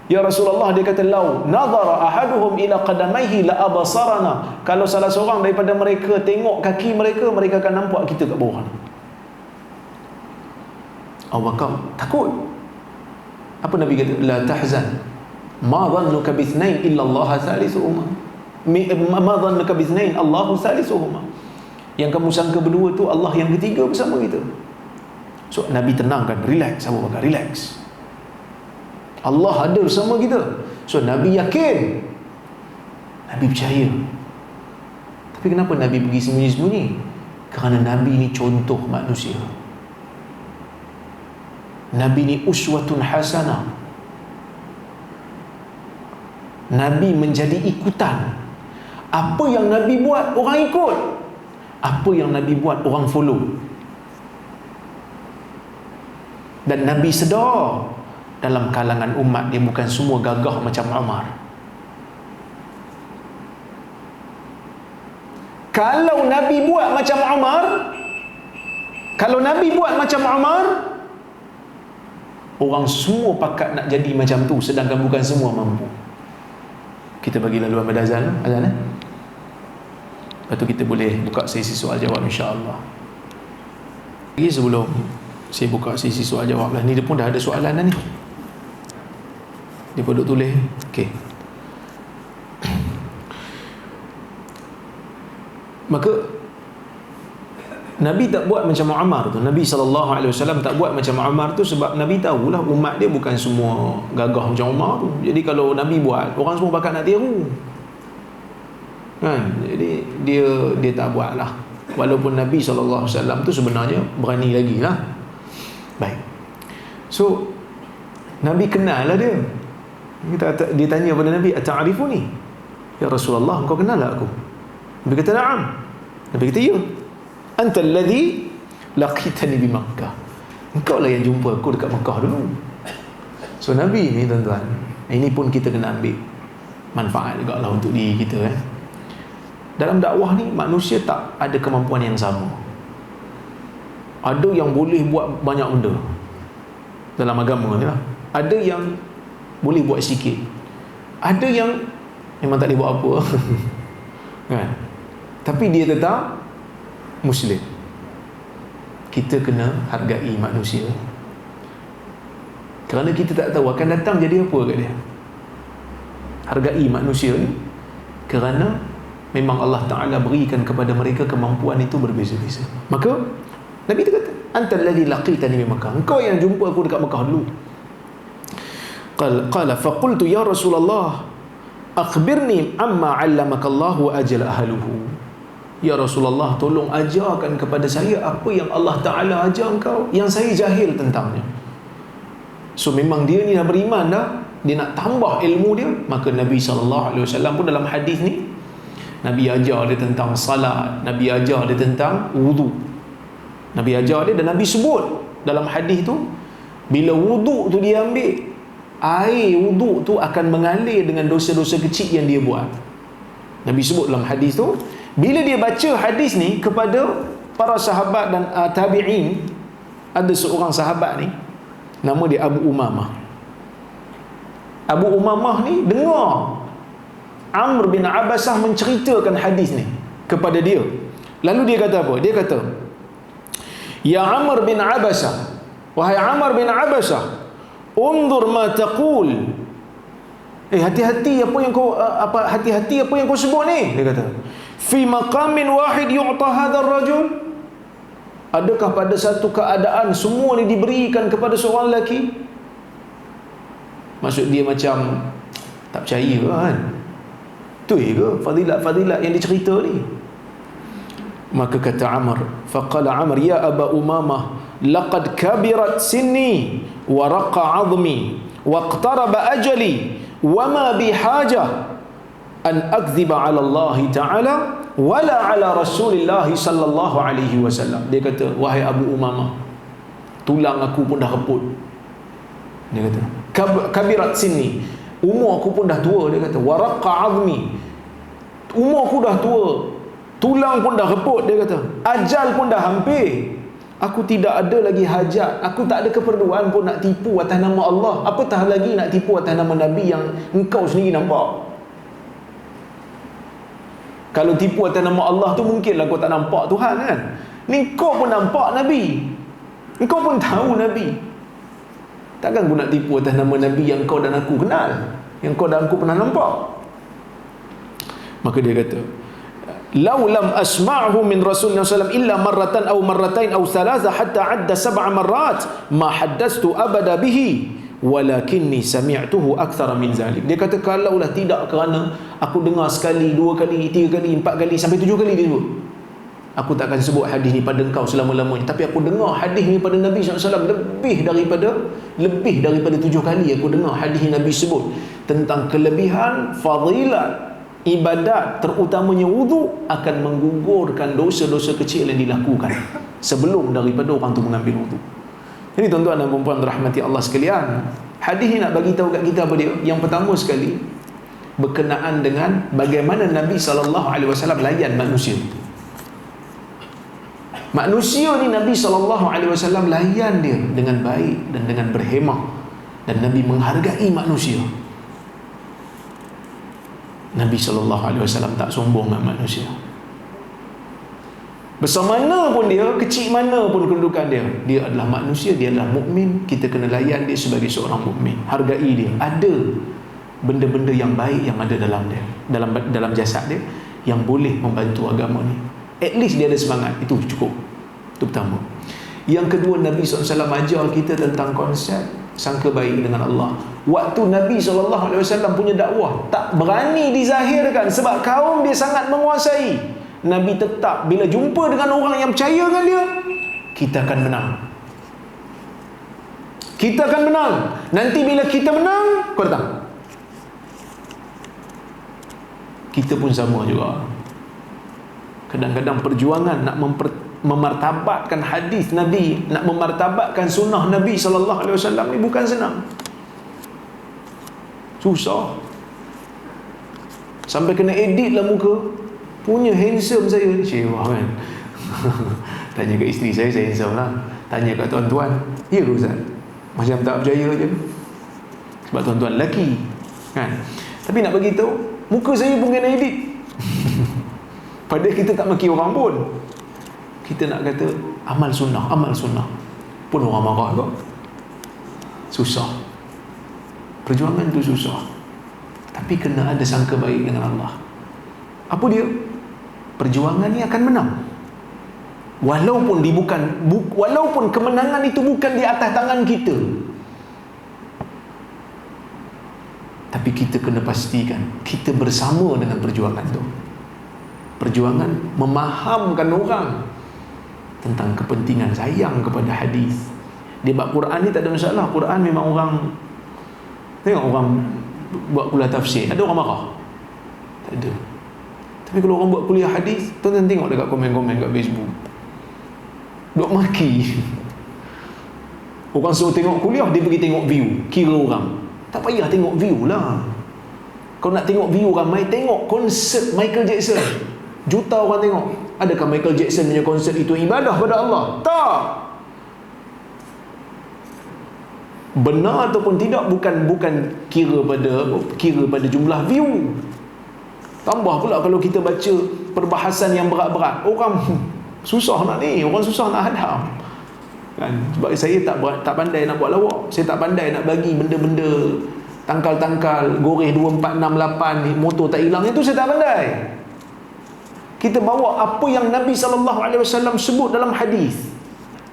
Ya Rasulullah, dia kata, law nadhara ahaduhum ila qadamaihi la absarana. Kalau salah seorang daripada mereka tengok kaki mereka, mereka akan nampak kita kat bawah ni. Abu Bakar takut. Apa Nabi kata? La tahzan, ma dhannuka bithnain illa Allah thalithuhuma. Ma dhannuka bithnain Allahu thalithuhuma. Yang kamu sangka berdua tu Allah yang ketiga bersama kita. So Nabi tenangkan, relax Abu Bakar, relax. Allah ada bersama kita. So Nabi yakin, Nabi percaya. Tapi kenapa Nabi pergi sembunyi-sembunyi? Kerana Nabi ni contoh manusia. Nabi ni uswatun hasanah. Nabi menjadi ikutan. Apa yang Nabi buat, orang ikut. Apa yang Nabi buat, orang follow. Dan Nabi sedar dalam kalangan umat dia bukan semua gagah macam Umar. Kalau Nabi buat macam Umar, orang semua pakat nak jadi macam tu, sedangkan bukan semua mampu. Kita bagi laluan pada azan eh? Lepas tu kita boleh buka sesi soal jawab insya-Allah. Lagi sebelum saya buka sesi soal jawab lah, ni dia pun dah ada soalan dah ni. Dia pun duk tulis. Okey. Maka Nabi tak buat macam Umar tu. Nabi SAW tak buat macam Umar tu sebab Nabi tahulah umat dia bukan semua gagah macam Umar tu. Jadi kalau Nabi buat, orang semua bakal nak tiru. Kan? Jadi dia tak buat lah. Walaupun Nabi SAW tu sebenarnya berani lagi lah. Baik. So Nabi kenal lah dia. Dia tanya pada Nabi, ata'arifuni? Ya Rasulullah, engkau kenal tak aku? Nabi kata, na'am. Nabi kata, ya. Anta alladhi laqitani bi Makkah. Engkau lah yang jumpa aku dekat Makkah dulu. So Nabi ni tuan-tuan, ini pun kita kena ambil manfaat juga lah untuk diri kita Dalam dakwah ni manusia tak ada kemampuan yang sama. Ada yang boleh buat banyak benda dalam agama ni lah. Ada yang boleh buat sikit. Ada yang memang tak boleh buat apa. Kan? Tapi dia tetap Muslim. Kita kena hargai manusia. Kerana kita tak tahu akan datang jadi apa kat dia. Hargai manusia ni, kerana memang Allah Ta'ala berikan kepada mereka kemampuan itu berbeza-beza. Maka Nabi tu kata, antal ladzi laqitani bi Makkah, engkau yang jumpa aku dekat Mekah dulu. Qala faqultu ya Rasulullah akhbirni amma 'allamaka Allah wa ajal ahluhu. Ya Rasulullah, tolong ajarkan kepada saya apa yang Allah Ta'ala ajar engkau yang saya jahil tentangnya. So memang dia ni dah beriman dah, dia nak tambah ilmu dia. Maka Nabi SAW pun dalam hadis ni, Nabi ajar dia tentang salat, Nabi ajar dia tentang wudu, Nabi ajar dia, dan Nabi sebut dalam hadis tu, bila wudu tu dia ambil, air wudu tu akan mengalir dengan dosa-dosa kecil yang dia buat. Nabi sebut dalam hadis tu. Bila dia baca hadis ni kepada para sahabat dan tabi'in, ada seorang sahabat ni, nama dia Abu Umamah. Abu Umamah ni dengar Amr bin Abasah menceritakan hadis ni kepada dia. Lalu dia kata apa? Dia kata, ya Amr bin Abasah, wahai Amr bin Abasah, undur ma taqul. Hati-hati apa yang kau hati-hati apa yang kau sebut ni. Dia kata, fi maqamin wahid yu'ta hadzal rajul. Adakah pada satu keadaan semua ni diberikan kepada seorang lelaki? Maksud dia macam tak percaya kan? Tu ke fadilat-fadilat yang dicerita ni? Maka kata Amr, faqala Amr, ya Aba Umamah, laqad kabirat sinni wa raqa 'azmi wa iqtaraba ajali wa ma bihajah an akdziba 'ala Allah Ta'ala wala 'ala Rasulillah sallallahu alaihi wasallam. Dia kata, wahai Abu Umamah, tulang aku pun dah reput. Dia kata, kabirat sinni, umur aku pun dah tua. Dia kata, waraqa 'azmi, umur aku dah tua, tulang pun dah reput. Dia kata, ajal pun dah hampir. Aku tidak ada lagi hajat, aku tak ada keperluan pun nak tipu atas nama Allah, apatah lagi nak tipu atas nama Nabi yang engkau sendiri nampak. Kalau tipu atas nama Allah tu mungkinlah kau tak nampak Tuhan kan. Ni kau pun nampak Nabi, engkau pun tahu Nabi. Takkan aku nak tipu atas nama Nabi yang kau dan aku kenal, yang kau dan aku pernah nampak. Maka dia kata, lau lam asma'hu min Rasulullah SAW illa marratan aw marratain aw thalatha hatta adda 7 marrat ma haddastu abada bihi walakinni sami'tuhu akthara min zalik. Dia kata, kalaulah tidak kerana aku dengar sekali, 2 kali, 3 kali, 4 kali sampai 7 kali dia sebut, aku takkan sebut hadis ni pada engkau selama-lamanya. Tapi aku dengar hadis ni pada Nabi SAW lebih daripada 7 kali aku dengar hadis Nabi sebut tentang kelebihan fadilat ibadat, terutamanya wudu, akan menggugurkan dosa-dosa kecil yang dilakukan sebelum daripada orang tu mengambil wudu. Jadi tuan-tuan dan puan-puan rahmati Allah sekalian, hadis ni nak bagi tahu kat kita apa dia? Yang pertama sekali, berkenaan dengan bagaimana Nabi SAW layan manusia. Manusia ni Nabi SAW layan dia dengan baik dan dengan berhemah, dan Nabi menghargai manusia. Nabi SAW tak sombong dengan manusia. Besar mana pun dia, kecil mana pun kedudukan dia, dia adalah manusia, dia adalah mukmin. Kita kena layan dia sebagai seorang mukmin, hargai dia. Ada benda-benda yang baik yang ada dalam dia, dalam jasad dia, yang boleh membantu agama ni. At least dia ada semangat, itu cukup. Itu pertama. Yang kedua, Nabi SAW ajar kita tentang konsep sangka baik dengan Allah. Waktu Nabi SAW punya dakwah tak berani dizahirkan sebab kaum dia sangat menguasai. Nabi tetap bila jumpa dengan orang yang percaya dengan dia, kita akan menang. Kita akan menang. Nanti bila kita menang, kau datang. Kita pun sama juga. Kadang-kadang perjuangan nak memartabatkan hadis Nabi, nak memartabatkan sunnah Nabi SAW ni bukan senang. Susah. Sampai kena edit lah muka. Punya handsome saya ni, cewa kan. Tanya kat isteri saya handsome lah. Tanya kat tuan-tuan, ya ke Ustaz? Macam tak percaya je. Sebab tuan-tuan lelaki kan. Tapi nak bagi tahu, muka saya pun kena edit. Padahal kita tak maki orang pun. Kita nak kata amal sunnah pun orang marah kau. Susah. Perjuangan tu susah, tapi kena ada sangka baik dengan Allah. Apa dia? Perjuangan ni akan menang. Walaupun walaupun kemenangan itu bukan di atas tangan kita, tapi kita kena pastikan kita bersama dengan perjuangan tu. Perjuangan memahamkan orang tentang kepentingan sayang kepada hadis. Dia bab Quran ni tak ada masalah. Quran memang orang tengok orang buat kuliah tafsir, ada orang marah? Tak ada. Tapi kalau orang buat kuliah hadis, tuan-tuan tengok dekat komen-komen kat Facebook, duk maki. Orang suruh tengok kuliah, dia pergi tengok view, kira orang. Tak payah tengok view lah. Kau nak tengok view ramai, tengok konsert Michael Jackson. Juta orang tengok. Adakah Michael Jackson punya konsert itu ibadah pada Allah? Tak. Benar ataupun tidak bukan kira pada jumlah view. Tambah pula kalau kita baca perbahasan yang berat-berat, orang susah nak ni, orang susah nak hadam kan? Sebab saya tak pandai nak buat lawak, saya tak pandai nak bagi benda-benda tangkal-tangkal goreh 2468 ni, motor tak hilang, itu saya tak pandai. Kita bawa apa yang Nabi SAW sebut dalam hadis.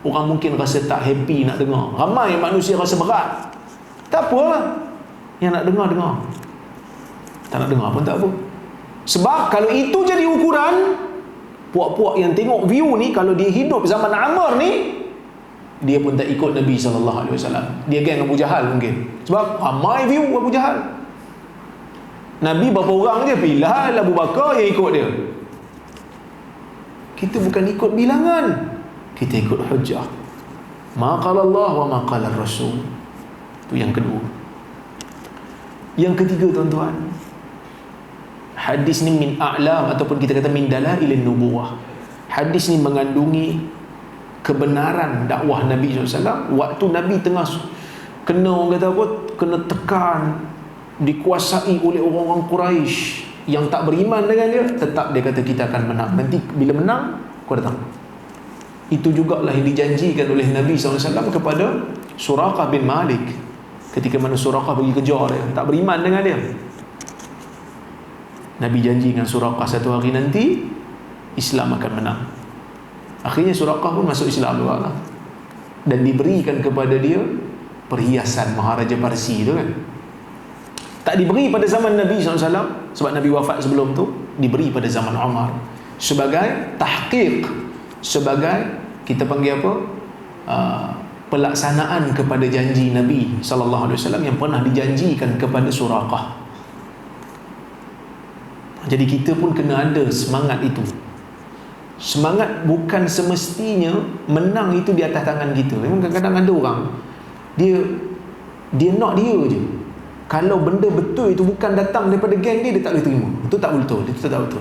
Orang mungkin rasa tak happy nak dengar, ramai manusia rasa berat, tak apalah, yang nak dengar, tak nak dengar pun tak apa. Sebab kalau itu jadi ukuran, puak-puak yang tengok view ni, kalau dia hidup zaman Amr ni, dia pun tak ikut Nabi SAW. Dia geng Abu Jahal mungkin. Sebab ramai view Abu Jahal. Nabi berapa orang je? Bilal, Abu Bakar yang ikut dia. Kita bukan ikut bilangan, kita ikut hujjah. Ma qala Allah wa ma qala Rasul. Itu yang kedua. Yang ketiga, tuan-tuan, hadis ni min a'lam, ataupun kita kata min dalailin nubuwah. Hadis ni mengandungi kebenaran dakwah Nabi SAW. Waktu Nabi tengah kena, orang kata apa, kena tekan, dikuasai oleh orang-orang Quraisy yang tak beriman dengan dia, tetap dia kata kita akan menang. Nanti bila menang, kau datang. Itu jugalah yang dijanjikan oleh Nabi SAW kepada Suraqah bin Malik. Ketika mana Suraqah pergi kejar dia, tak beriman dengan dia, Nabi janji dengan Suraqah satu hari nanti Islam akan menang. Akhirnya Suraqah pun masuk Islam juga lah. Dan diberikan kepada dia perhiasan Maharaja Parsi tu kan. Tak diberi pada zaman Nabi SAW, sebab Nabi wafat sebelum tu. Diberi pada zaman Umar sebagai tahqiq, sebagai kita panggil apa, pelaksanaan kepada janji Nabi SAW yang pernah dijanjikan kepada Suraqah. Jadi kita pun kena ada semangat itu. Semangat bukan semestinya menang itu di atas tangan kita. Memang kadang-kadang ada orang, dia nak dia je. Kalau benda betul itu bukan datang daripada geng dia, dia tak boleh terima. Itu tak betul. Itu tak betul.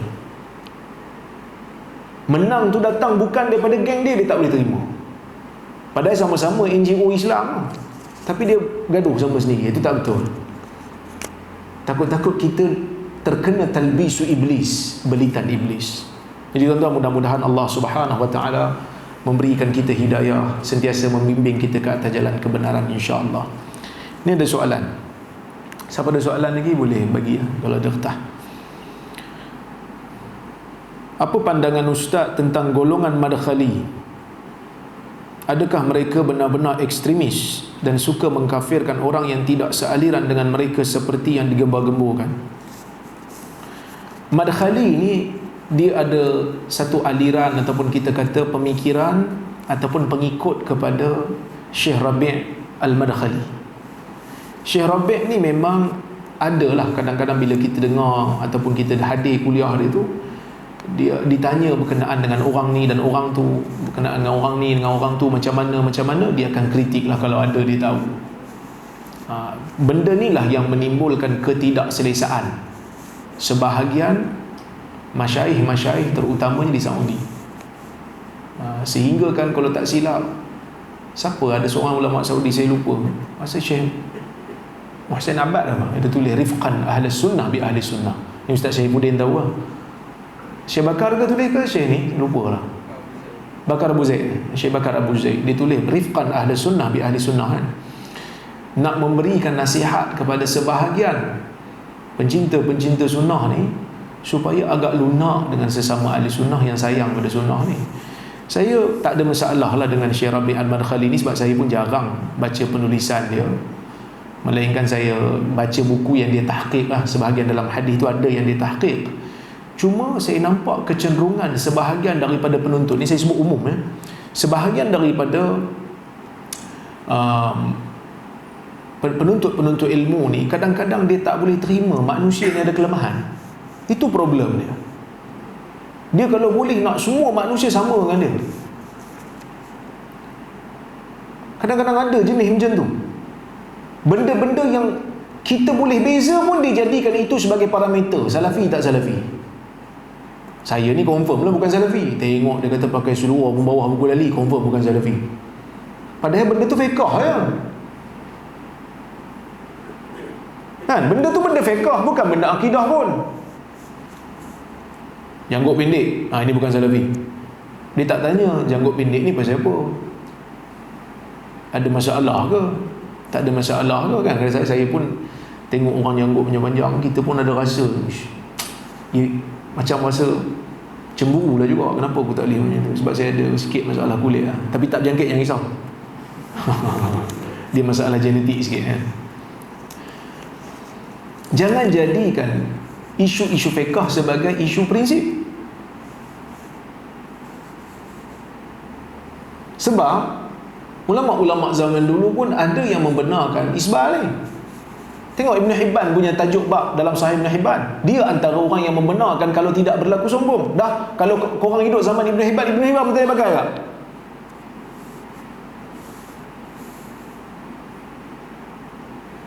Menang tu datang bukan daripada geng dia, dia tak boleh terima. Padahal sama-sama NGO Islam, tapi dia gaduh sama sendiri. Itu tak betul. Takut-takut kita terkena talbisu iblis, belitan iblis. Jadi tuan-tuan, mudah-mudahan Allah Subhanahu Wa Taala memberikan kita hidayah, sentiasa membimbing kita ke atas jalan kebenaran, insya-Allah. Ini ada soalan. Siapa ada soalan lagi boleh bagi kalau ada kertas. Apa pandangan Ustaz tentang golongan Madkhali? Adakah mereka benar-benar ekstremis dan suka mengkafirkan orang yang tidak sealiran dengan mereka seperti yang digembar-gemburkan? Madkhali ni dia ada satu aliran ataupun kita kata pemikiran ataupun pengikut kepada Syekh Rabi' Al-Madkhali. Syekh Rabi' ni memang adalah kadang-kadang bila kita dengar ataupun kita hadir kuliah dia tu, dia ditanya berkenaan dengan orang ni dan orang tu, berkenaan dengan orang ni dengan orang tu macam mana, dia akan kritik lah kalau ada dia tahu. Benda ni lah yang menimbulkan ketidakselesaan sebahagian masyaikh terutamanya di Saudi. Sehingga kan kalau tak silap, siapa ada seorang ulama Saudi, saya lupa, masa Syekh Muhsin Abbad lah, dia tulis Rifqan Ahli Sunnah bi Ahli Sunnah. Ni Ustaz Syahifuddin tahu lah. Syekh Bakar ke tulis ke Syekh ni? Lupa lah. Bakar Abu Zaid, Syekh Bakar Abu Zaid, dia tulis Rifqan Ahli Sunnah bi Ahli Sunnah kan. nak memberikan nasihat kepada sebahagian pencinta-pencinta sunnah ni supaya agak lunak dengan sesama ahli sunnah yang sayang pada sunnah ni. Saya tak ada masalah lah dengan Syekh Rabi' Al-Madkhali ni, sebab saya pun jarang baca penulisan dia, melainkan saya baca buku yang dia tahqiq lah. Sebahagian dalam hadis tu ada yang dia tahqiq. Cuma saya nampak kecenderungan sebahagian daripada penuntut ni, saya sebut umum ya, sebahagian daripada penuntut ilmu ni kadang-kadang dia tak boleh terima manusia ni ada kelemahan. Itu problem dia. Dia kalau boleh nak semua manusia sama dengan dia. Kadang-kadang ada jenis macam tu. Benda-benda yang kita boleh beza pun dia jadikan itu sebagai parameter. Salafi tak salafi. Saya ni confirm lah bukan salafi. Tengok dia kata pakai seluar pun bawah buku lali, confirm bukan salafi. Padahal benda tu fiqah ya. Kan? Benda tu benda fiqah, bukan benda akidah pun. Janggut pendek, ini bukan salafi. Dia tak tanya janggut pendek ni pasal apa, ada masalah ke, tak ada masalah ke kan. Kalau saya pun tengok orang janggut panjang-panjang, kita pun ada rasa macam rasa cemburu lah juga. Kenapa aku tak boleh macam tu? Sebab saya ada sikit masalah kulit lah. Tapi tak berjangkit, jangan risau. Dia masalah genetik sikit kan. Jangan jadikan isu-isu fiqah sebagai isu prinsip. Sebab ulama-ulama zaman dulu pun ada yang membenarkan isbal ni. Tengok Ibn Hibban punya tajuk bab dalam Sahih Ibn Hibban. Dia antara orang yang membenarkan kalau tidak berlaku sombong. Dah, kalau korang hidup zaman Ibn Hibban betul dia pakai tak?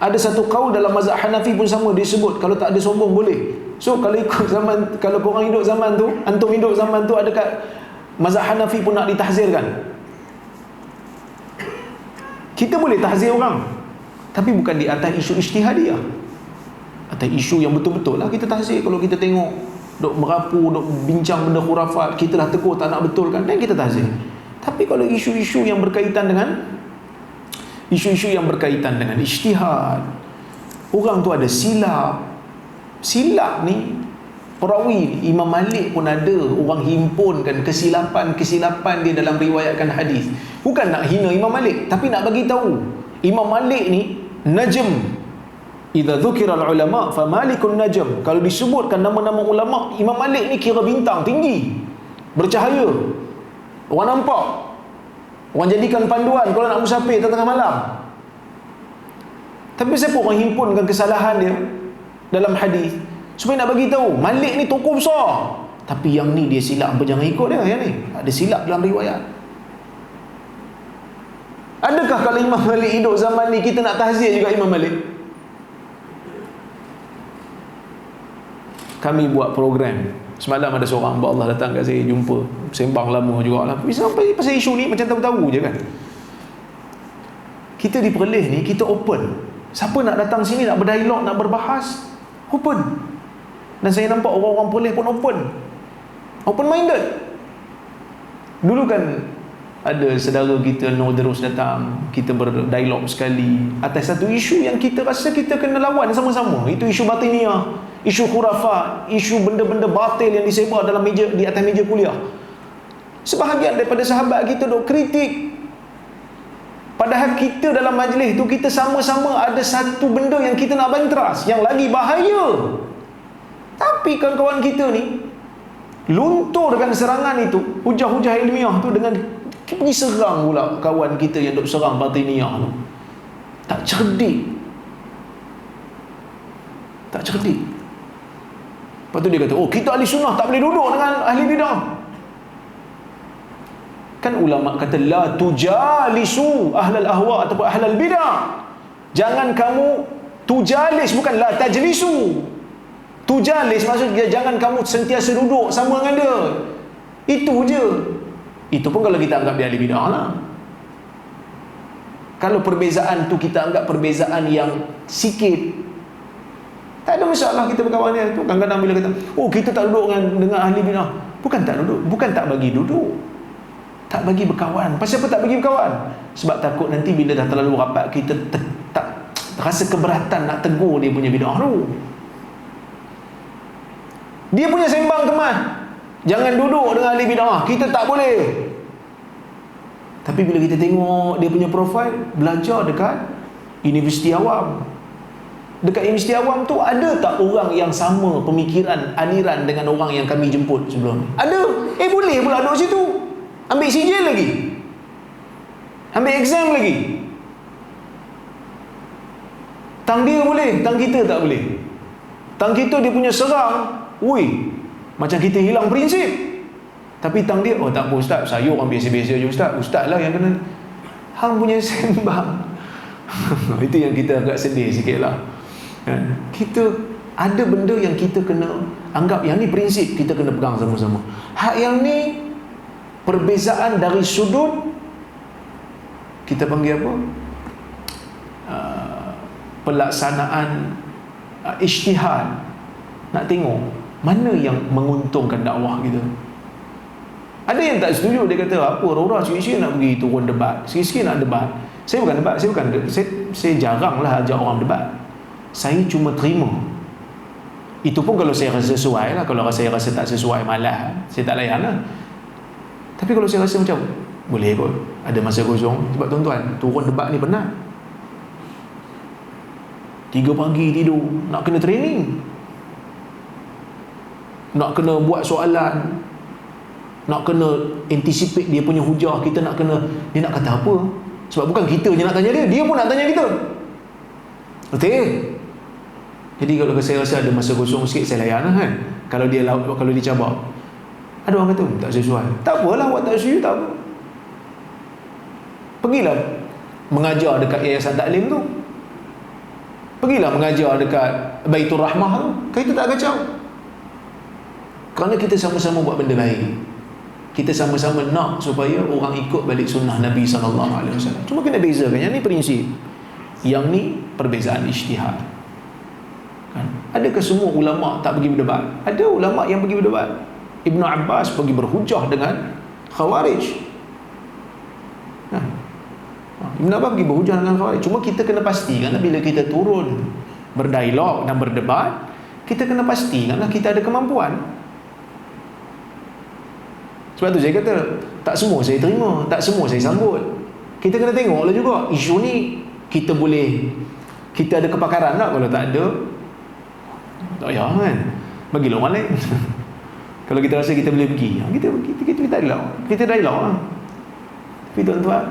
Ada satu kaul dalam mazhab Hanafi pun sama, dia sebut kalau tak ada sombong boleh. So kalau ikut zaman, kalau korang hidup zaman tu, antum hidup zaman tu, adakah mazhab Hanafi pun nak ditahzirkan? Kita boleh tahzir orang, tapi bukan di atas isu ijtihadiyah. Atas isu yang betul-betul lah kita tahzir. Kalau kita tengok dok merapu, dok bincang benda khurafat, kita dah tegur tak nak betulkan, dan kita tahzir. Tapi kalau isu-isu yang berkaitan dengan ijtihad, orang tu ada silap. Silap ni, perawi Imam Malik pun ada orang himpunkan kesilapan dia dalam riwayatkan hadis. Bukan nak hina Imam Malik, tapi nak bagi tahu Imam Malik ni najm. Idza dzukira al-ulama fa Malikun najm. Kalau disebutkan nama-nama ulama, Imam Malik ni kira bintang tinggi, bercahaya, orang nampak, orang jadikan panduan kalau nak musafir tengah malam. Tapi siapa orang himpunkan kesalahan dia dalam hadis supaya nak bagi tahu Malik ni tokoh besar, tapi yang ni dia silap, apa jangan ikut dia, yang ni ada silap dalam riwayat. Adakah kalau Imam Malik hidup zaman ni kita nak tahzir juga Imam Malik? Kami buat program semalam, ada seorang hamba Allah datang kat saya, jumpa, sembang lama jugalah. Sampai pasal isu ni macam tahu-tahu je kan. Kita di Perlis ni, kita open. Siapa nak datang sini, nak berdialog, nak berbahas, open. Dan saya nampak orang-orang Perlis pun open minded. Dulu kan ada saudara kita Nordrus datang, kita berdialog sekali atas satu isu yang kita rasa kita kena lawan sama-sama. Itu isu batiniyah, isu khurafat, isu benda-benda batil yang disebar dalam meja, di atas meja kuliah. Sebahagian daripada sahabat kita dok kritik, padahal kita dalam majlis tu kita sama-sama ada satu benda yang kita nak bantras, yang lagi bahaya. Tapi kawan-kawan kita ni lunturkan serangan itu, hujah-hujah ilmiah tu, dengan pergi serang pula kawan kita yang dok serang batiniyah tu. Tak cerdik. Lepas tu dia kata, oh kita ahli sunnah tak boleh duduk dengan ahli bidah. Kan ulama kata la tujalisu ahlal ahwa ataupun ahlal bidah. Jangan kamu tujalis, bukan la tajlisu. Tujalis maksudnya jangan kamu sentiasa duduk sama dengan dia. Itu je. Itu pun kalau kita anggap dia ahli bidah lah. Kalau perbezaan tu kita anggap perbezaan yang sikit, tak ada masalah kita berkawan dia tu. Kadang-kadang bila kata, oh kita tak duduk dengan ahli bidah, bukan tak duduk, bukan tak bagi duduk, tak bagi berkawan. Pasal apa tak bagi berkawan? Sebab takut nanti bila dah terlalu rapat kita rasa keberatan nak tegur dia punya bid'ah tu. Dia punya sembang kemas, jangan duduk dengan ahli bid'ah, kita tak boleh. Tapi bila kita tengok dia punya profil, belajar dekat universiti awam, dekat universiti awam tu ada tak orang yang sama pemikiran, aliran dengan orang yang kami jemput sebelum ni? Ada. Boleh pula duduk situ, ambil sijil lagi, ambil exam lagi. Tang dia boleh, tang kita tak boleh. Tang kita dia punya serang, macam kita hilang prinsip. Tapi tang dia, tak apa ustaz, saya orang biasa-biasa je ustaz. Ustaz lah yang kena. Hang punya sembang. Itu yang kita agak sedih sikit lah. Kita ada benda yang kita kena anggap yang ni prinsip, kita kena pegang sama-sama. Hak yang ni perbezaan dari sudut, kita panggil apa? Pelaksanaan ijtihad. Nak tengok mana yang menguntungkan dakwah kita. Ada yang tak setuju, dia kata apa Rora sikit-sikit nak pergi turun debat, sikit-sikit nak debat. Saya bukan debat, saya jaranglah ajak orang debat. Saya cuma terima. Itu pun kalau saya rasa sesuai lah. Kalau saya rasa tak sesuai, malah saya tak layan lah. Tapi kalau saya rasa macam boleh kot, ada masa kosong. Sebab tuan-tuan, turun debat ni penat. 3 pagi tidur, nak kena training, nak kena buat soalan, nak kena anticipate dia punya hujah. Kita nak kena, dia nak kata apa. Sebab bukan kita je nak tanya dia, dia pun nak tanya kita. Betul? Jadi kalau saya rasa ada masa kosong sikit, saya layan lah kan. Kalau dia cabar, ada orang kata tak sesuai, tak apalah, buat tak sesuai tak apa. Pergilah mengajar dekat Yayasan Taklim tu, pergilah mengajar dekat Baitur Rahmah tu. Kita tak kacau, kerana kita sama-sama buat benda baik. Kita sama-sama nak supaya orang ikut balik sunnah Nabi SAW. Cuma kena bezakan, yang ni prinsip, yang ni perbezaan ijtihad kan? Adakah semua ulama' tak pergi berdebat? Ada ulama' yang pergi berdebat. Ibnu Abbas pergi berhujah dengan Khawarij. Ibnu Abbas pergi berhujah dengan Khawarij. Cuma kita kena pastikan bila kita turun berdialog dan berdebat, kita kena pastikan kita ada kemampuan. Sebab tu saya kata, tak semua saya terima, tak semua saya sambut. Kita kena tengoklah juga isu ni, kita ada kepakaran tak? Kalau tak ada, tak payah kan, bagilah orang lain. Kalau kita rasa kita boleh pergi, kita dialog lah. Tapi tuan-tuan,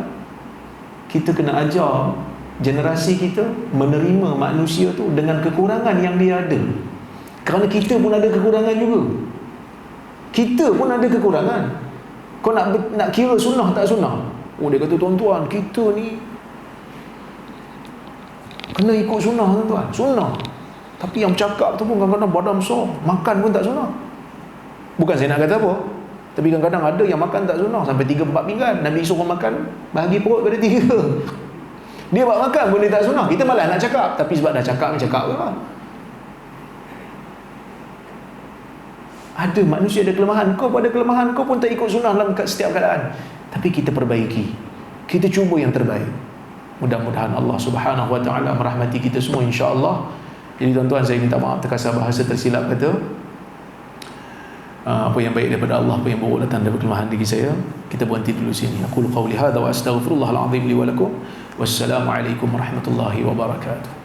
kita kena ajar generasi kita menerima manusia tu dengan kekurangan yang dia ada. Kerana kita pun ada kekurangan juga. Kita pun ada kekurangan. Kau nak kira sunnah tak sunnah? Dia kata tuan-tuan, kita ni kena ikut sunnah tuan-tuan. Sunnah. Tapi yang cakap tu pun kadang-kadang badan besar, makan pun tak sunnah. Bukan saya nak kata apa, tapi kadang-kadang ada yang makan tak sunnah, sampai 3-4 pinggan. Nabi suruh makan, bahagi perut pada 3. Dia buat makan pun dia tak sunnah. Kita malah nak cakap, tapi sebab dah cakap lah. Ada manusia ada kelemahan. Kau pun ada kelemahan, kau pun tak ikut sunnah dalam setiap keadaan. Tapi kita perbaiki, kita cuba yang terbaik. Mudah-mudahan Allah Subhanahu Wa Taala merahmati kita semua, insya-Allah. Jadi tuan-tuan, saya minta maaf terkasar bahasa tersilap kata. Apa yang baik daripada Allah, apa yang buruk datang daripada kelemahan diri saya. Kita berhenti dulu sini. Aku qauli hadza wa astaghfirullahal azim li wa lakum. Wassalamualaikum warahmatullahi wabarakatuh.